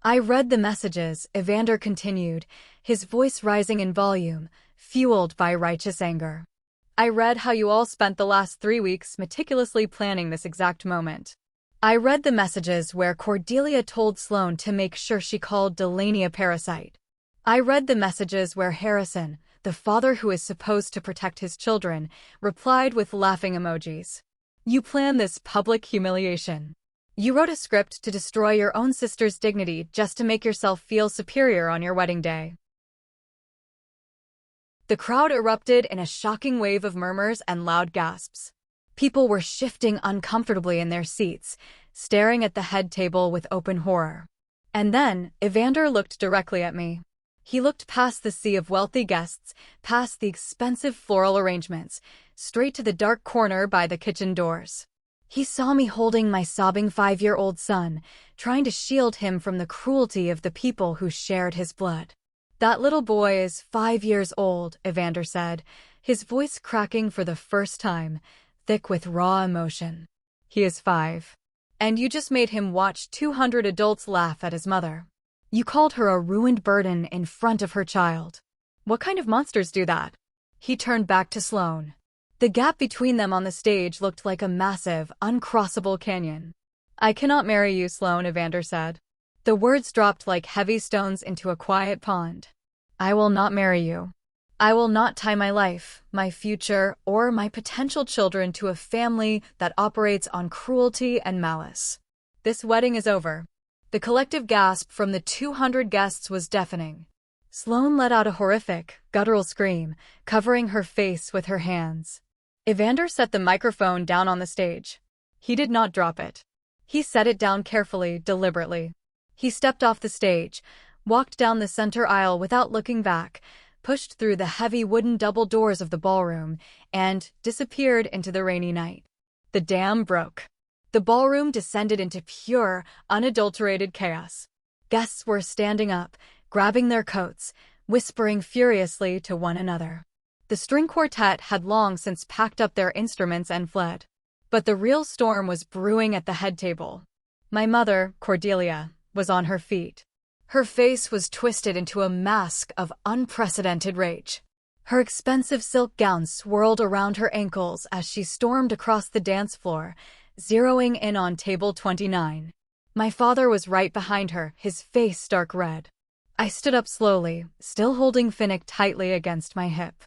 "I read the messages," Evander continued, his voice rising in volume, fueled by righteous anger. "I read how you all spent the last 3 weeks meticulously planning this exact moment. I read the messages where Cordelia told Sloane to make sure she called Delaney a parasite. I read the messages where Harrison, the father who is supposed to protect his children, replied with laughing emojis. You planned this public humiliation. You wrote a script to destroy your own sister's dignity just to make yourself feel superior on your wedding day." The crowd erupted in a shocking wave of murmurs and loud gasps. People were shifting uncomfortably in their seats, staring at the head table with open horror. And then, Evander looked directly at me. He looked past the sea of wealthy guests, past the expensive floral arrangements, straight to the dark corner by the kitchen doors. He saw me holding my sobbing 5-year-old son, trying to shield him from the cruelty of the people who shared his blood. "That little boy is 5 years old," Evander said, his voice cracking for the first time, thick with raw emotion. "He is 5. And you just made him watch 200 adults laugh at his mother. You called her a ruined burden in front of her child. What kind of monsters do that?" He turned back to Sloane. The gap between them on the stage looked like a massive, uncrossable canyon. "I cannot marry you, Sloane," Evander said. The words dropped like heavy stones into a quiet pond. "I will not marry you. I will not tie my life, my future, or my potential children to a family that operates on cruelty and malice. This wedding is over." The collective gasp from the 200 guests was deafening. Sloane let out a horrific, guttural scream, covering her face with her hands. Evander set the microphone down on the stage. He did not drop it. He set it down carefully, deliberately. He stepped off the stage, walked down the center aisle without looking back, pushed through the heavy wooden double doors of the ballroom, and disappeared into the rainy night. The dam broke. The ballroom descended into pure, unadulterated chaos. Guests were standing up, grabbing their coats, whispering furiously to one another. The string quartet had long since packed up their instruments and fled. But the real storm was brewing at the head table. My mother, Cordelia, was on her feet. Her face was twisted into a mask of unprecedented rage. Her expensive silk gown swirled around her ankles as she stormed across the dance floor, zeroing in on table 29. My father was right behind her, his face stark red. I stood up slowly, still holding Finnick tightly against my hip.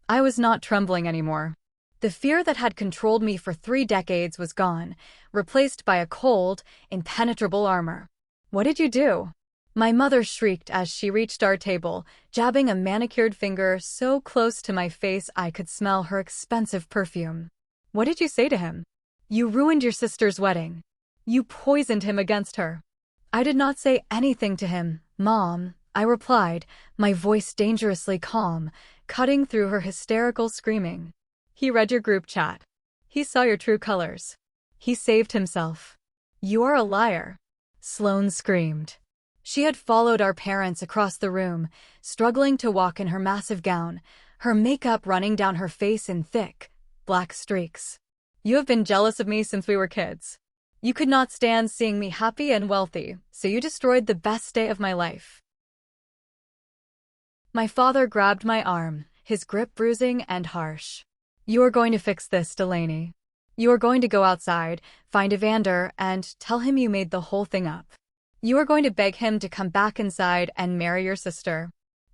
I was not trembling anymore. The fear that had controlled me for 3 decades was gone, replaced by a cold, impenetrable armor. "What did you do?" My mother shrieked as she reached our table, jabbing a manicured finger so close to my face I could smell her expensive perfume. "What did you say to him?" "You ruined your sister's wedding. You poisoned him against her." "I did not say anything to him, Mom," I replied, my voice dangerously calm, cutting through her hysterical screaming. "He read your group chat. He saw your true colors. He saved himself. You are a liar," Sloane screamed. She had followed our parents across the room, struggling to walk in her massive gown, her makeup running down her face in thick, black streaks. "You have been jealous of me since we were kids. You could not stand seeing me happy and wealthy, so you destroyed the best day of my life." My father grabbed my arm, his grip bruising and harsh. "You are going to fix this, Delaney. You are going to go outside, find Evander, and tell him you made the whole thing up. You are going to beg him to come back inside and marry your sister."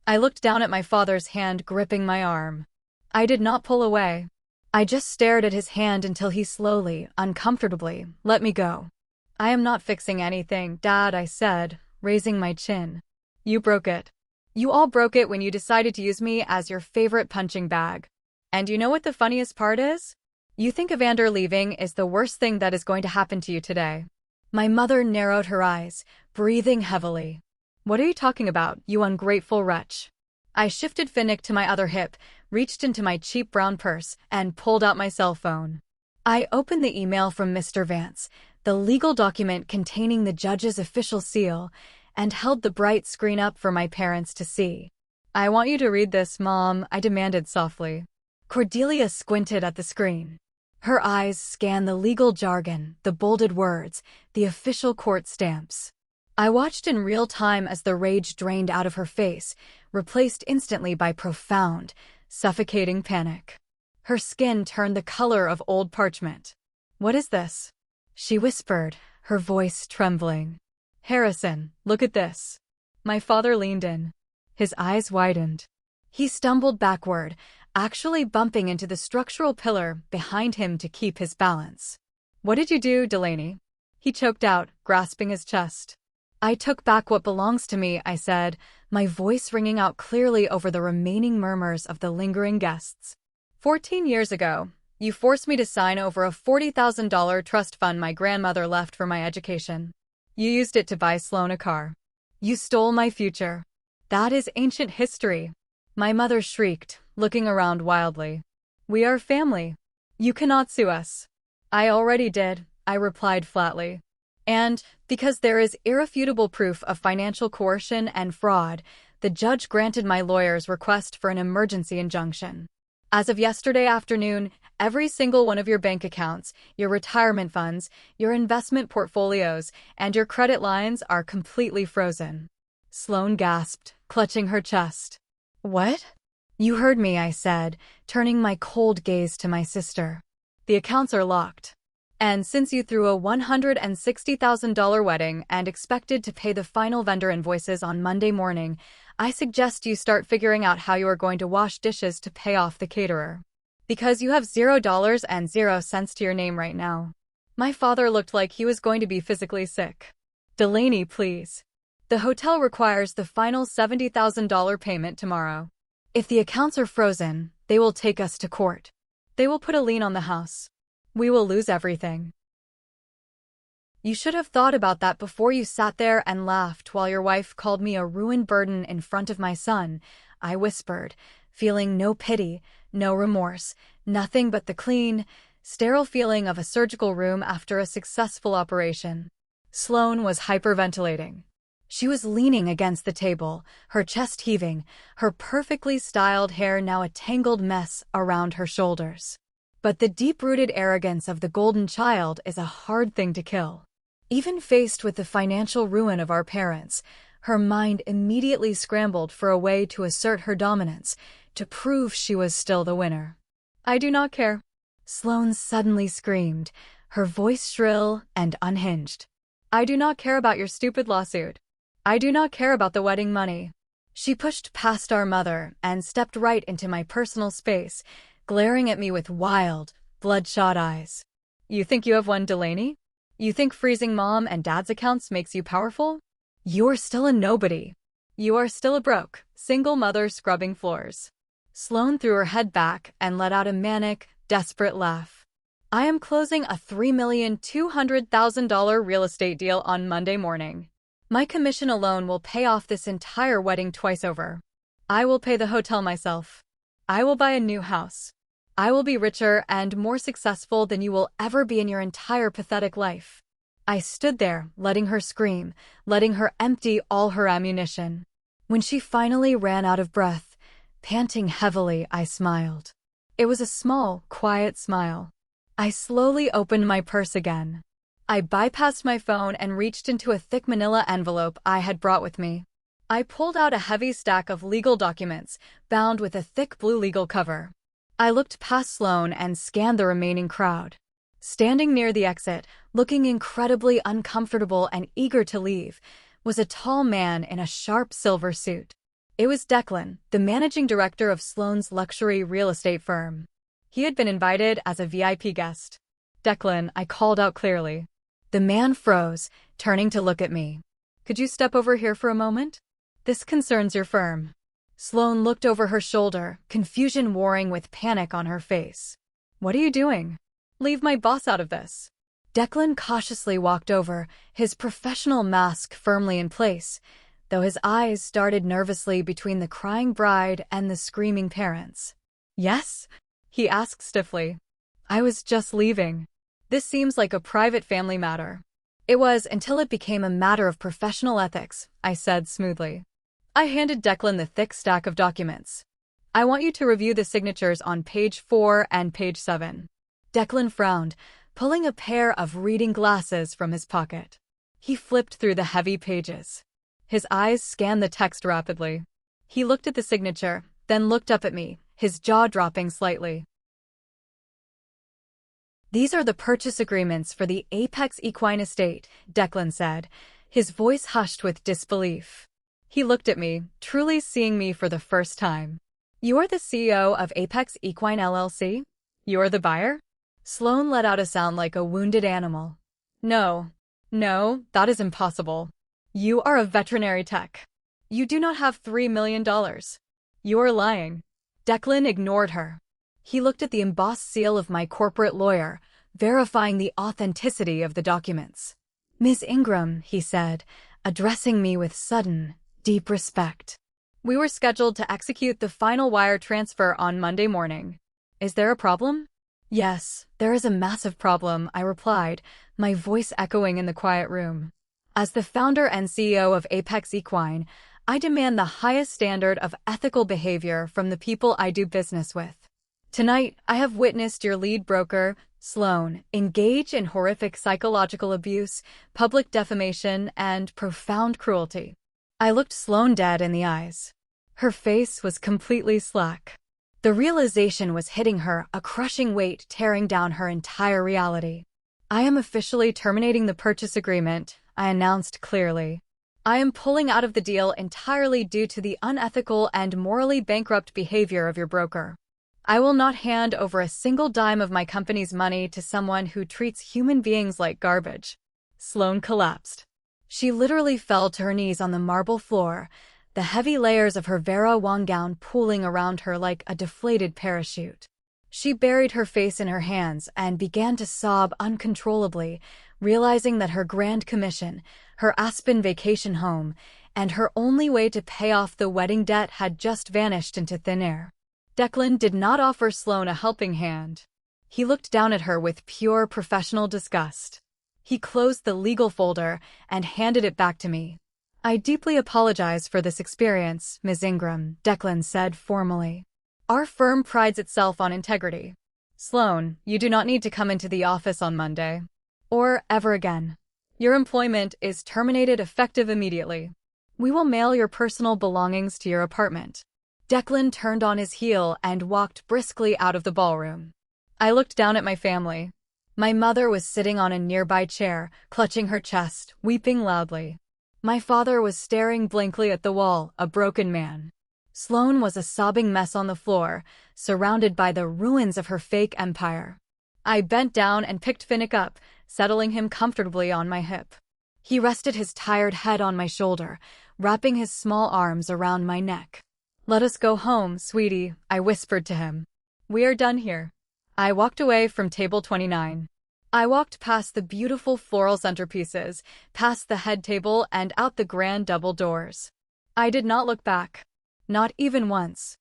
I looked down at my father's hand gripping my arm. I did not pull away. I just stared at his hand until he slowly, uncomfortably, let me go. "I am not fixing anything, Dad," I said, raising my chin. You broke it. You all broke it when you decided to use me as your favorite punching bag. And you know what the funniest part is? You think Evander leaving is the worst thing that is going to happen to you today. My mother narrowed her eyes, breathing heavily. What are you talking about, you ungrateful wretch? I shifted Finnick to my other hip, reached into my cheap brown purse, and pulled out my cell phone. I opened the email from Mr. Vance, the legal document containing the judge's official seal, and held the bright screen up for my parents to see. I want you to read this, Mom, I demanded softly. Cordelia squinted at the screen. Her eyes scanned the legal jargon, the bolded words, the official court stamps. I watched in real time as the rage drained out of her face, replaced instantly by profound, suffocating panic. Her skin turned the color of old parchment. What is this? She whispered, her voice trembling. Harrison, look at this. My father leaned in. His eyes widened. He stumbled backward, actually bumping into the structural pillar behind him to keep his balance. What did you do, Delaney? He choked out, grasping his chest. I took back what belongs to me, I said, my voice ringing out clearly over the remaining murmurs of the lingering guests. 14 years ago, you forced me to sign over a $40,000 trust fund my grandmother left for my education. You used it to buy Sloan a car. You stole my future. That is ancient history. My mother shrieked, looking around wildly. We are family. You cannot sue us. I already did, I replied flatly. And, because there is irrefutable proof of financial coercion and fraud, the judge granted my lawyer's request for an emergency injunction. As of yesterday afternoon, every single one of your bank accounts, your retirement funds, your investment portfolios, and your credit lines are completely frozen. Sloan gasped, clutching her chest. What? You heard me, I said, turning my cold gaze to my sister. The accounts are locked. And since you threw a $160,000 wedding and expected to pay the final vendor invoices on Monday morning, I suggest you start figuring out how you are going to wash dishes to pay off the caterer. Because you have $0 and 0 cents to your name right now. My father looked like he was going to be physically sick. Delaney, please. The hotel requires the final $70,000 payment tomorrow. If the accounts are frozen, they will take us to court. They will put a lien on the house. We will lose everything. You should have thought about that before you sat there and laughed while your wife called me a ruined burden in front of my son, I whispered, feeling no pity, no remorse, nothing but the clean, sterile feeling of a surgical room after a successful operation. Sloan was hyperventilating. She was leaning against the table, her chest heaving, her perfectly styled hair now a tangled mess around her shoulders. But the deep-rooted arrogance of the golden child is a hard thing to kill. Even faced with the financial ruin of our parents, her mind immediately scrambled for a way to assert her dominance, to prove she was still the winner. I do not care. Sloan suddenly screamed, her voice shrill and unhinged. I do not care about your stupid lawsuit. I do not care about the wedding money. She pushed past our mother and stepped right into my personal space, glaring at me with wild, bloodshot eyes. You think you have won, Delaney? You think freezing Mom and Dad's accounts makes you powerful? You're still a nobody. You are still a broke, single mother scrubbing floors. Sloan threw her head back and let out a manic, desperate laugh. I am closing a $3,200,000 real estate deal on Monday morning. My commission alone will pay off this entire wedding twice over. I will pay the hotel myself. I will buy a new house. I will be richer and more successful than you will ever be in your entire pathetic life. I stood there, letting her scream, letting her empty all her ammunition. When she finally ran out of breath, panting heavily, I smiled. It was a small, quiet smile. I slowly opened my purse again. I bypassed my phone and reached into a thick manila envelope I had brought with me. I pulled out a heavy stack of legal documents, bound with a thick blue legal cover. I looked past Sloan and scanned the remaining crowd. Standing near the exit, looking incredibly uncomfortable and eager to leave, was a tall man in a sharp silver suit. It was Declan, the managing director of Sloan's luxury real estate firm. He had been invited as a VIP guest. Declan, I called out clearly. The man froze, turning to look at me. Could you step over here for a moment? This concerns your firm. Sloane looked over her shoulder, confusion warring with panic on her face. What are you doing? Leave my boss out of this. Declan cautiously walked over, his professional mask firmly in place, though his eyes darted nervously between the crying bride and the screaming parents. Yes? He asked stiffly. I was just leaving. This seems like a private family matter. It was until it became a matter of professional ethics, I said smoothly. I handed Declan the thick stack of documents. I want you to review the signatures on page 4 and page 7. Declan frowned, pulling a pair of reading glasses from his pocket. He flipped through the heavy pages. His eyes scanned the text rapidly. He looked at the signature, then looked up at me, his jaw dropping slightly. These are the purchase agreements for the Apex Equine Estate, Declan said, his voice hushed with disbelief. He looked at me, truly seeing me for the first time. You are the CEO of Apex Equine LLC? You're the buyer? Sloane let out a sound like a wounded animal. No, that is impossible. You are a veterinary tech. You do not have $3 million. You are lying. Declan ignored her. He looked at the embossed seal of my corporate lawyer, verifying the authenticity of the documents. Ms. Ingram, he said, addressing me with sudden, deep respect. We were scheduled to execute the final wire transfer on Monday morning. Is there a problem? Yes, there is a massive problem, I replied, my voice echoing in the quiet room. As the founder and CEO of Apex Equine, I demand the highest standard of ethical behavior from the people I do business with. Tonight, I have witnessed your lead broker, Sloane, engage in horrific psychological abuse, public defamation, and profound cruelty. I looked Sloane dead in the eyes. Her face was completely slack. The realization was hitting her, a crushing weight tearing down her entire reality. I am officially terminating the purchase agreement, I announced clearly. I am pulling out of the deal entirely due to the unethical and morally bankrupt behavior of your broker. I will not hand over a single dime of my company's money to someone who treats human beings like garbage. Sloane collapsed. She literally fell to her knees on the marble floor, the heavy layers of her Vera Wang gown pooling around her like a deflated parachute. She buried her face in her hands and began to sob uncontrollably, realizing that her grand commission, her Aspen vacation home, and her only way to pay off the wedding debt had just vanished into thin air. Declan did not offer Sloane a helping hand. He looked down at her with pure professional disgust. He closed the legal folder and handed it back to me. I deeply apologize for this experience, Ms. Ingram, Declan said formally. Our firm prides itself on integrity. Sloane, you do not need to come into the office on Monday. Or ever again. Your employment is terminated effective immediately. We will mail your personal belongings to your apartment. Declan turned on his heel and walked briskly out of the ballroom. I looked down at my family. My mother was sitting on a nearby chair, clutching her chest, weeping loudly. My father was staring blankly at the wall, a broken man. Sloane was a sobbing mess on the floor, surrounded by the ruins of her fake empire. I bent down and picked Finnick up, settling him comfortably on my hip. He rested his tired head on my shoulder, wrapping his small arms around my neck. Let us go home, sweetie, I whispered to him. We are done here. I walked away from table 29. I walked past the beautiful floral centerpieces, past the head table and out the grand double doors. I did not look back. Not even once.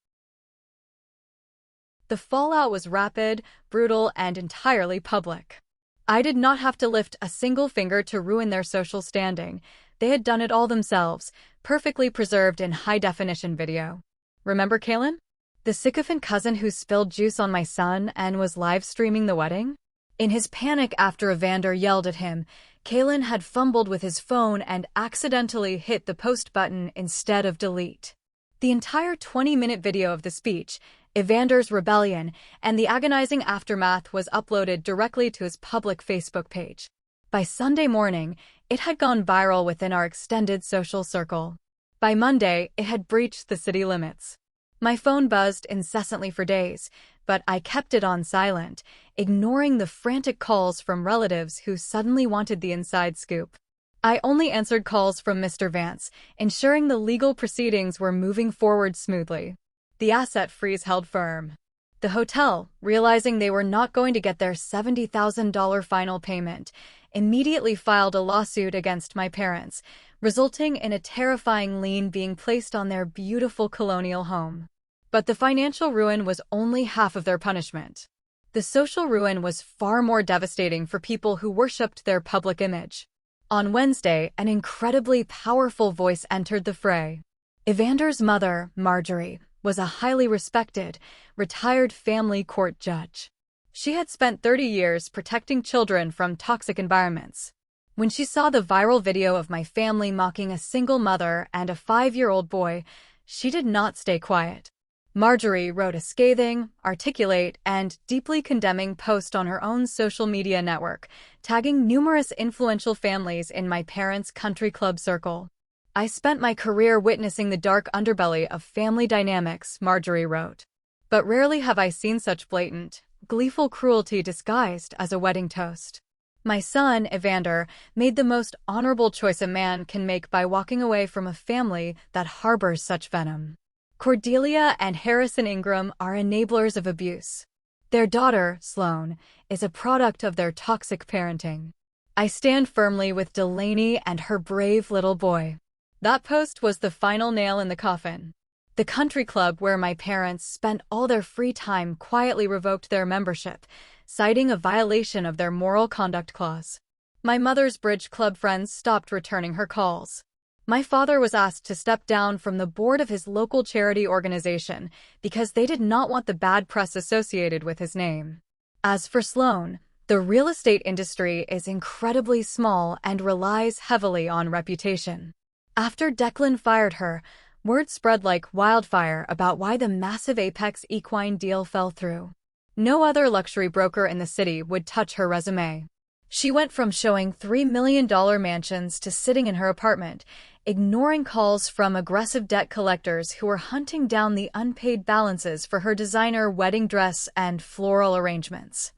The fallout was rapid, brutal, and entirely public. I did not have to lift a single finger to ruin their social standing. They had done it all themselves, perfectly preserved in high-definition video. Remember Kaylin? The sycophant cousin who spilled juice on my son and was live-streaming the wedding? In his panic after Evander yelled at him, Kaylin had fumbled with his phone and accidentally hit the post button instead of delete. The entire 20-minute video of the speech, Evander's rebellion, and the agonizing aftermath was uploaded directly to his public Facebook page. By Sunday morning, it had gone viral within our extended social circle. By Monday, it had breached the city limits. My phone buzzed incessantly for days, but I kept it on silent, ignoring the frantic calls from relatives who suddenly wanted the inside scoop. I only answered calls from Mr. Vance, ensuring the legal proceedings were moving forward smoothly. The asset freeze held firm. The hotel, realizing they were not going to get their $70,000 final payment, immediately filed a lawsuit against my parents, resulting in a terrifying lien being placed on their beautiful colonial home. But the financial ruin was only half of their punishment. The social ruin was far more devastating for people who worshipped their public image. On Wednesday, an incredibly powerful voice entered the fray. Evander's mother, Marjorie, was a highly respected, retired family court judge. She had spent 30 years protecting children from toxic environments. When she saw the viral video of my family mocking a single mother and a 5-year-old boy, she did not stay quiet. Marjorie wrote a scathing, articulate, and deeply condemning post on her own social media network, tagging numerous influential families in my parents' country club circle. "I spent my career witnessing the dark underbelly of family dynamics," Marjorie wrote. "But rarely have I seen such blatant, gleeful cruelty disguised as a wedding toast. My son, Evander, made the most honorable choice a man can make by walking away from a family that harbors such venom. Cordelia and Harrison Ingram are enablers of abuse. Their daughter, Sloane, is a product of their toxic parenting. I stand firmly with Delaney and her brave little boy." That post was the final nail in the coffin. The country club where my parents spent all their free time quietly revoked their membership, citing a violation of their moral conduct clause. My mother's bridge club friends stopped returning her calls. My father was asked to step down from the board of his local charity organization because they did not want the bad press associated with his name. As for Sloane, the real estate industry is incredibly small and relies heavily on reputation. After Declan fired her, word spread like wildfire about why the massive Apex Equine deal fell through. No other luxury broker in the city would touch her resume. She went from showing $3 million mansions to sitting in her apartment, ignoring calls from aggressive debt collectors who were hunting down the unpaid balances for her designer wedding dress and floral arrangements.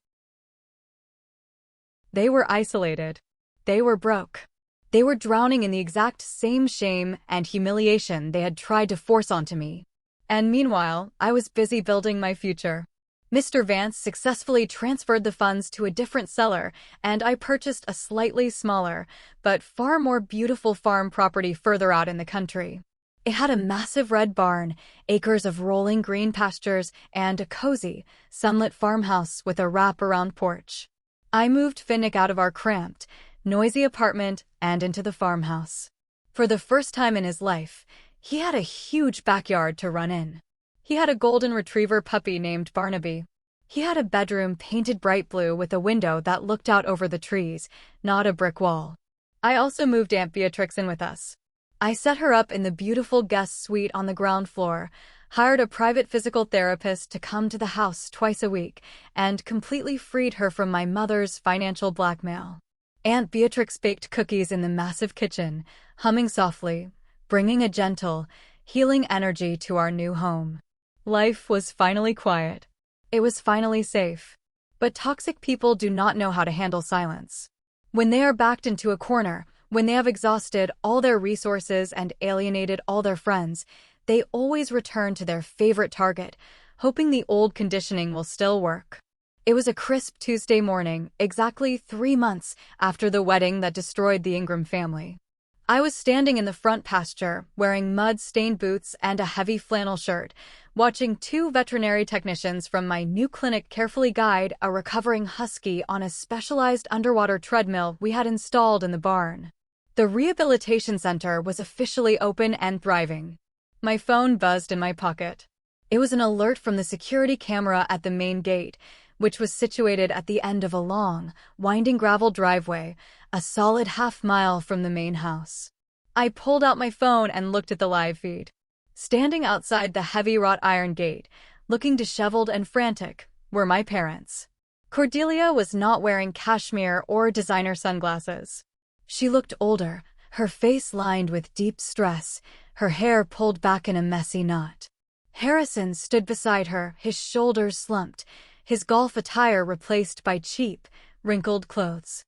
They were isolated. They were broke. They were drowning in the exact same shame and humiliation they had tried to force onto me. And meanwhile, I was busy building my future. Mr. Vance successfully transferred the funds to a different seller, and I purchased a slightly smaller, but far more beautiful farm property further out in the country. It had a massive red barn, acres of rolling green pastures, and a cozy, sunlit farmhouse with a wrap-around porch. I moved Finnick out of our cramped, noisy apartment and into the farmhouse. For the first time in his life, he had a huge backyard to run in. He had a golden retriever puppy named Barnaby. He had a bedroom painted bright blue with a window that looked out over the trees, not a brick wall. I also moved Aunt Beatrix in with us. I set her up in the beautiful guest suite on the ground floor, hired a private physical therapist to come to the house twice a week, and completely freed her from my mother's financial blackmail. Aunt Beatrix baked cookies in the massive kitchen, humming softly, bringing a gentle, healing energy to our new home. Life was finally quiet. It was finally safe. But toxic people do not know how to handle silence. When they are backed into a corner, when they have exhausted all their resources and alienated all their friends, they always return to their favorite target, hoping the old conditioning will still work. It was a crisp Tuesday morning, exactly 3 months after the wedding that destroyed the Ingram family. I was standing in the front pasture, wearing mud-stained boots and a heavy flannel shirt, watching 2 veterinary technicians from my new clinic carefully guide a recovering husky on a specialized underwater treadmill we had installed in the barn. The rehabilitation center was officially open and thriving. My phone buzzed in my pocket. It was an alert from the security camera at the main gate, which was situated at the end of a long, winding gravel driveway, a solid half-mile from the main house. I pulled out my phone and looked at the live feed. Standing outside the heavy wrought iron gate, looking disheveled and frantic, were my parents. Cordelia was not wearing cashmere or designer sunglasses. She looked older, her face lined with deep stress, her hair pulled back in a messy knot. Harrison stood beside her, his shoulders slumped, his golf attire replaced by cheap, wrinkled clothes.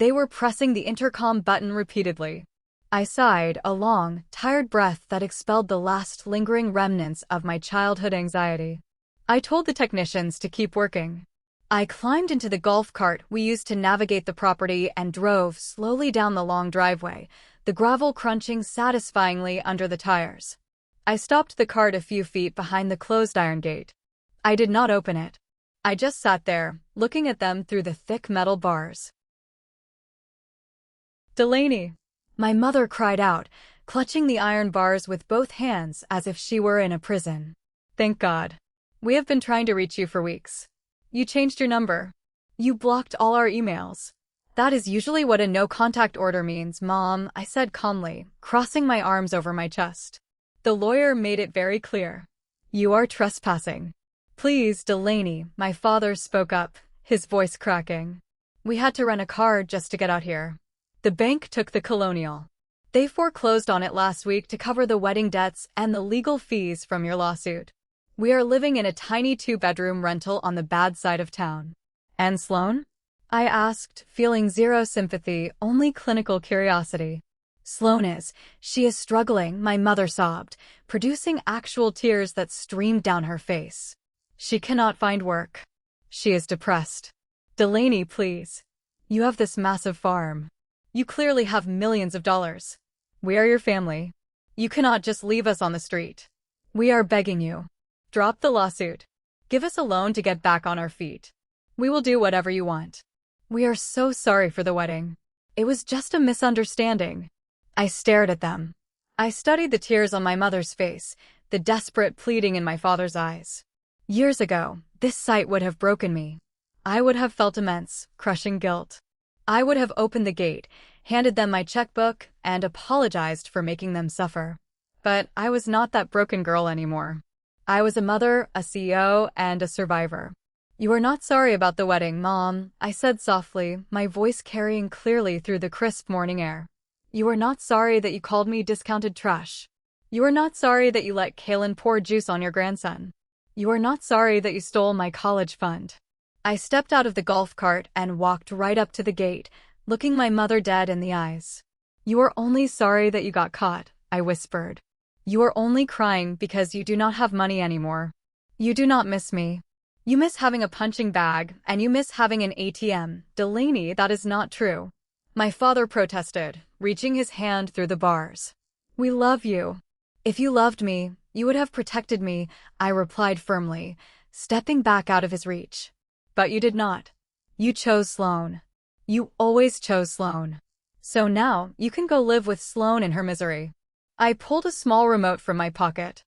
They were pressing the intercom button repeatedly. I sighed, a long, tired breath that expelled the last lingering remnants of my childhood anxiety. I told the technicians to keep working. I climbed into the golf cart we used to navigate the property and drove slowly down the long driveway, the gravel crunching satisfyingly under the tires. I stopped the cart a few feet behind the closed iron gate. I did not open it. I just sat there, looking at them through the thick metal bars. "Delaney!" My mother cried out, clutching the iron bars with both hands as if she were in a prison. "Thank God. We have been trying to reach you for weeks. You changed your number. You blocked all our emails." "That is usually what a no-contact order means, Mom," I said calmly, crossing my arms over my chest. "The lawyer made it very clear. You are trespassing." "Please, Delaney," my father spoke up, his voice cracking. "We had to rent a car just to get out here. The bank took the Colonial. They foreclosed on it last week to cover the wedding debts and the legal fees from your lawsuit. We are living in a tiny 2-bedroom rental on the bad side of town." "And Sloane?" I asked, feeling zero sympathy, only clinical curiosity. She is struggling," my mother sobbed, producing actual tears that streamed down her face. "She cannot find work. She is depressed." "Delaney, please. You have this massive farm. You clearly have millions of dollars. We are your family. You cannot just leave us on the street. We are begging you. Drop the lawsuit. Give us a loan to get back on our feet. We will do whatever you want. We are so sorry for the wedding. It was just a misunderstanding." I stared at them. I studied the tears on my mother's face, the desperate pleading in my father's eyes. Years ago, this sight would have broken me. I would have felt immense, crushing guilt. I would have opened the gate, handed them my checkbook, and apologized for making them suffer. But I was not that broken girl anymore. I was a mother, a CEO, and a survivor. "You are not sorry about the wedding, Mom," I said softly, my voice carrying clearly through the crisp morning air. "You are not sorry that you called me discounted trash. You are not sorry that you let Kaylin pour juice on your grandson. You are not sorry that you stole my college fund." I stepped out of the golf cart and walked right up to the gate, looking my mother dead in the eyes. "You are only sorry that you got caught," I whispered. "You are only crying because you do not have money anymore. You do not miss me. You miss having a punching bag, and you miss having an ATM. Delaney, that is not true." My father protested, reaching his hand through the bars. "We love you. If you loved me, you would have protected me," I replied firmly, stepping back out of his reach. "But you did not. You chose Sloane. You always chose Sloane. So now, you can go live with Sloane in her misery." I pulled a small remote from my pocket.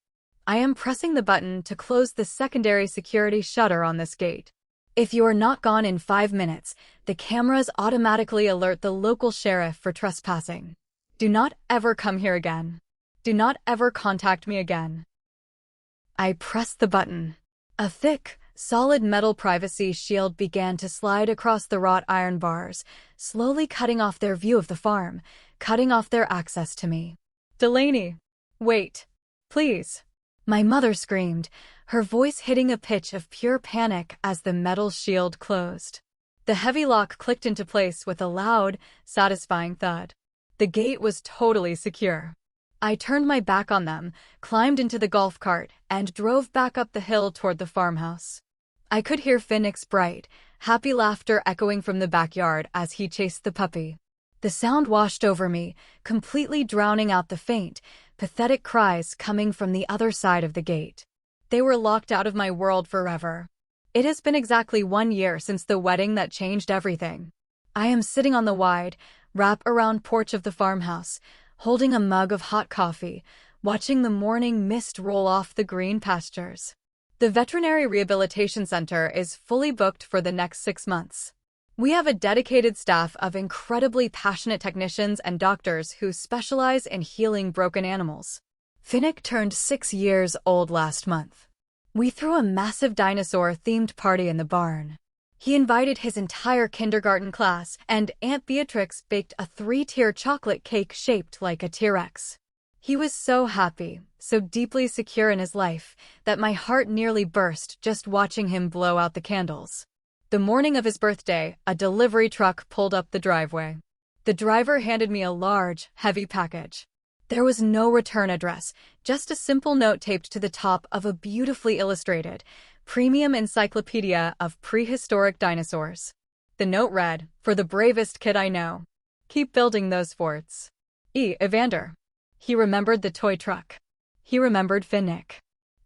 "I am pressing the button to close the secondary security shutter on this gate. If you are not gone in 5 minutes, the cameras automatically alert the local sheriff for trespassing. Do not ever come here again. Do not ever contact me again." I pressed the button. A thick, solid metal privacy shield began to slide across the wrought iron bars, slowly cutting off their view of the farm, cutting off their access to me. "Delaney! Wait! Please!" My mother screamed, her voice hitting a pitch of pure panic as the metal shield closed. The heavy lock clicked into place with a loud, satisfying thud. The gate was totally secure. I turned my back on them, climbed into the golf cart, and drove back up the hill toward the farmhouse. I could hear Finnick's bright, happy laughter echoing from the backyard as he chased the puppy. The sound washed over me, completely drowning out the faint, pathetic cries coming from the other side of the gate. They were locked out of my world forever. It has been exactly 1 year since the wedding that changed everything. I am sitting on the wide, wrap-around porch of the farmhouse, holding a mug of hot coffee, watching the morning mist roll off the green pastures. The Veterinary Rehabilitation Center is fully booked for the next 6 months. We have a dedicated staff of incredibly passionate technicians and doctors who specialize in healing broken animals. Finnick turned 6 years old last month. We threw a massive dinosaur-themed party in the barn. He invited his entire kindergarten class, and Aunt Beatrix baked a 3-tier chocolate cake shaped like a T-Rex. He was so happy, so deeply secure in his life, that my heart nearly burst just watching him blow out the candles. The morning of his birthday, a delivery truck pulled up the driveway. The driver handed me a large, heavy package. There was no return address, just a simple note taped to the top of a beautifully illustrated, premium encyclopedia of prehistoric dinosaurs. The note read, "For the bravest kid I know. Keep building those forts. Evander." He remembered the toy truck. He remembered Finnick.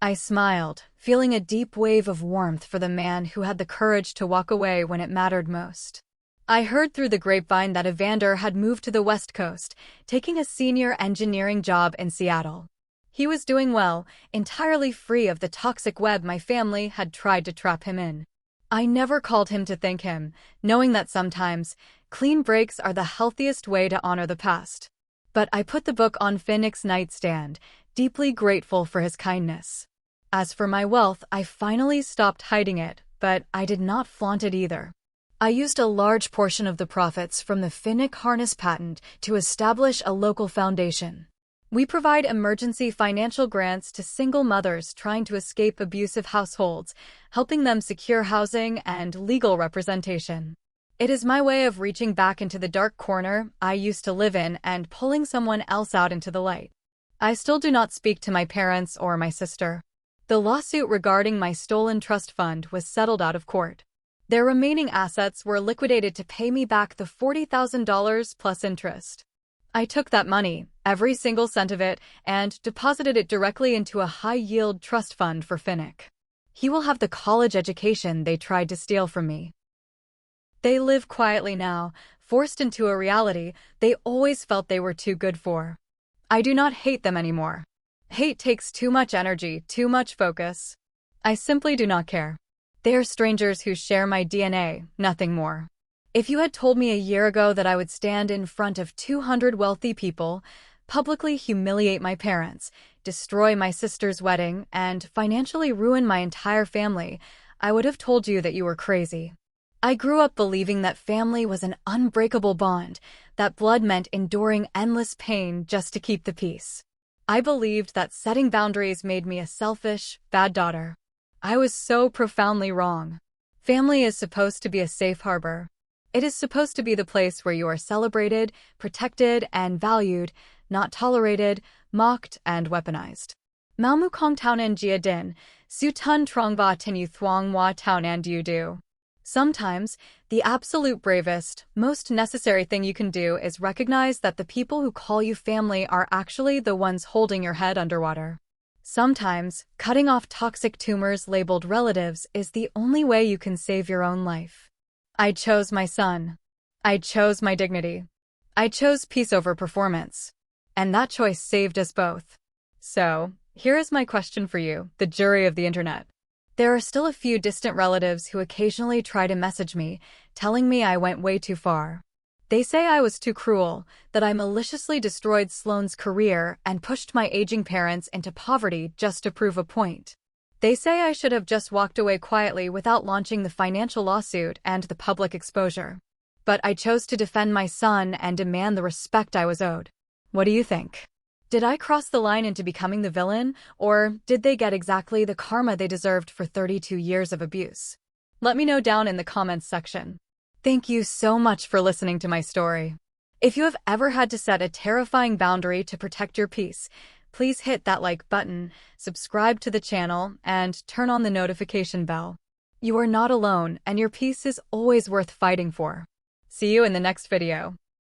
I smiled, feeling a deep wave of warmth for the man who had the courage to walk away when it mattered most. I heard through the grapevine that Evander had moved to the West Coast, taking a senior engineering job in Seattle. He was doing well, entirely free of the toxic web my family had tried to trap him in. I never called him to thank him, knowing that sometimes, clean breaks are the healthiest way to honor the past. But I put the book on Finnick's nightstand, deeply grateful for his kindness. As for my wealth, I finally stopped hiding it, but I did not flaunt it either. I used a large portion of the profits from the Finnick harness patent to establish a local foundation. We provide emergency financial grants to single mothers trying to escape abusive households, helping them secure housing and legal representation. It is my way of reaching back into the dark corner I used to live in and pulling someone else out into the light. I still do not speak to my parents or my sister. The lawsuit regarding my stolen trust fund was settled out of court. Their remaining assets were liquidated to pay me back the $40,000 plus interest. I took that money, every single cent of it, and deposited it directly into a high-yield trust fund for Finnick. He will have the college education they tried to steal from me. They live quietly now, forced into a reality they always felt they were too good for. I do not hate them anymore. Hate takes too much energy, too much focus. I simply do not care. They are strangers who share my DNA, nothing more. If you had told me a year ago that I would stand in front of 200 wealthy people, publicly humiliate my parents, destroy my sister's wedding, and financially ruin my entire family, I would have told you that you were crazy. I grew up believing that family was an unbreakable bond, that blood meant enduring endless pain just to keep the peace. I believed that setting boundaries made me a selfish, bad daughter. I was so profoundly wrong. Family is supposed to be a safe harbor. It is supposed to be the place where you are celebrated, protected, and valued, not tolerated, mocked, and weaponized. Malmu kong taunan jia din, su tun trongba tinu thuang wa taunan du du. Sometimes, the absolute bravest, most necessary thing you can do is recognize that the people who call you family are actually the ones holding your head underwater. Sometimes, cutting off toxic tumors labeled relatives is the only way you can save your own life. I chose my son. I chose my dignity. I chose peace over performance. And that choice saved us both. So, here is my question for you, the jury of the internet. There are still a few distant relatives who occasionally try to message me, telling me I went way too far. They say I was too cruel, that I maliciously destroyed Sloane's career and pushed my aging parents into poverty just to prove a point. They say I should have just walked away quietly without launching the financial lawsuit and the public exposure. But I chose to defend my son and demand the respect I was owed. What do you think? Did I cross the line into becoming the villain, or did they get exactly the karma they deserved for 32 years of abuse? Let me know down in the comments section. Thank you so much for listening to my story. If you have ever had to set a terrifying boundary to protect your peace, please hit that like button, subscribe to the channel, and turn on the notification bell. You are not alone, and your peace is always worth fighting for. See you in the next video.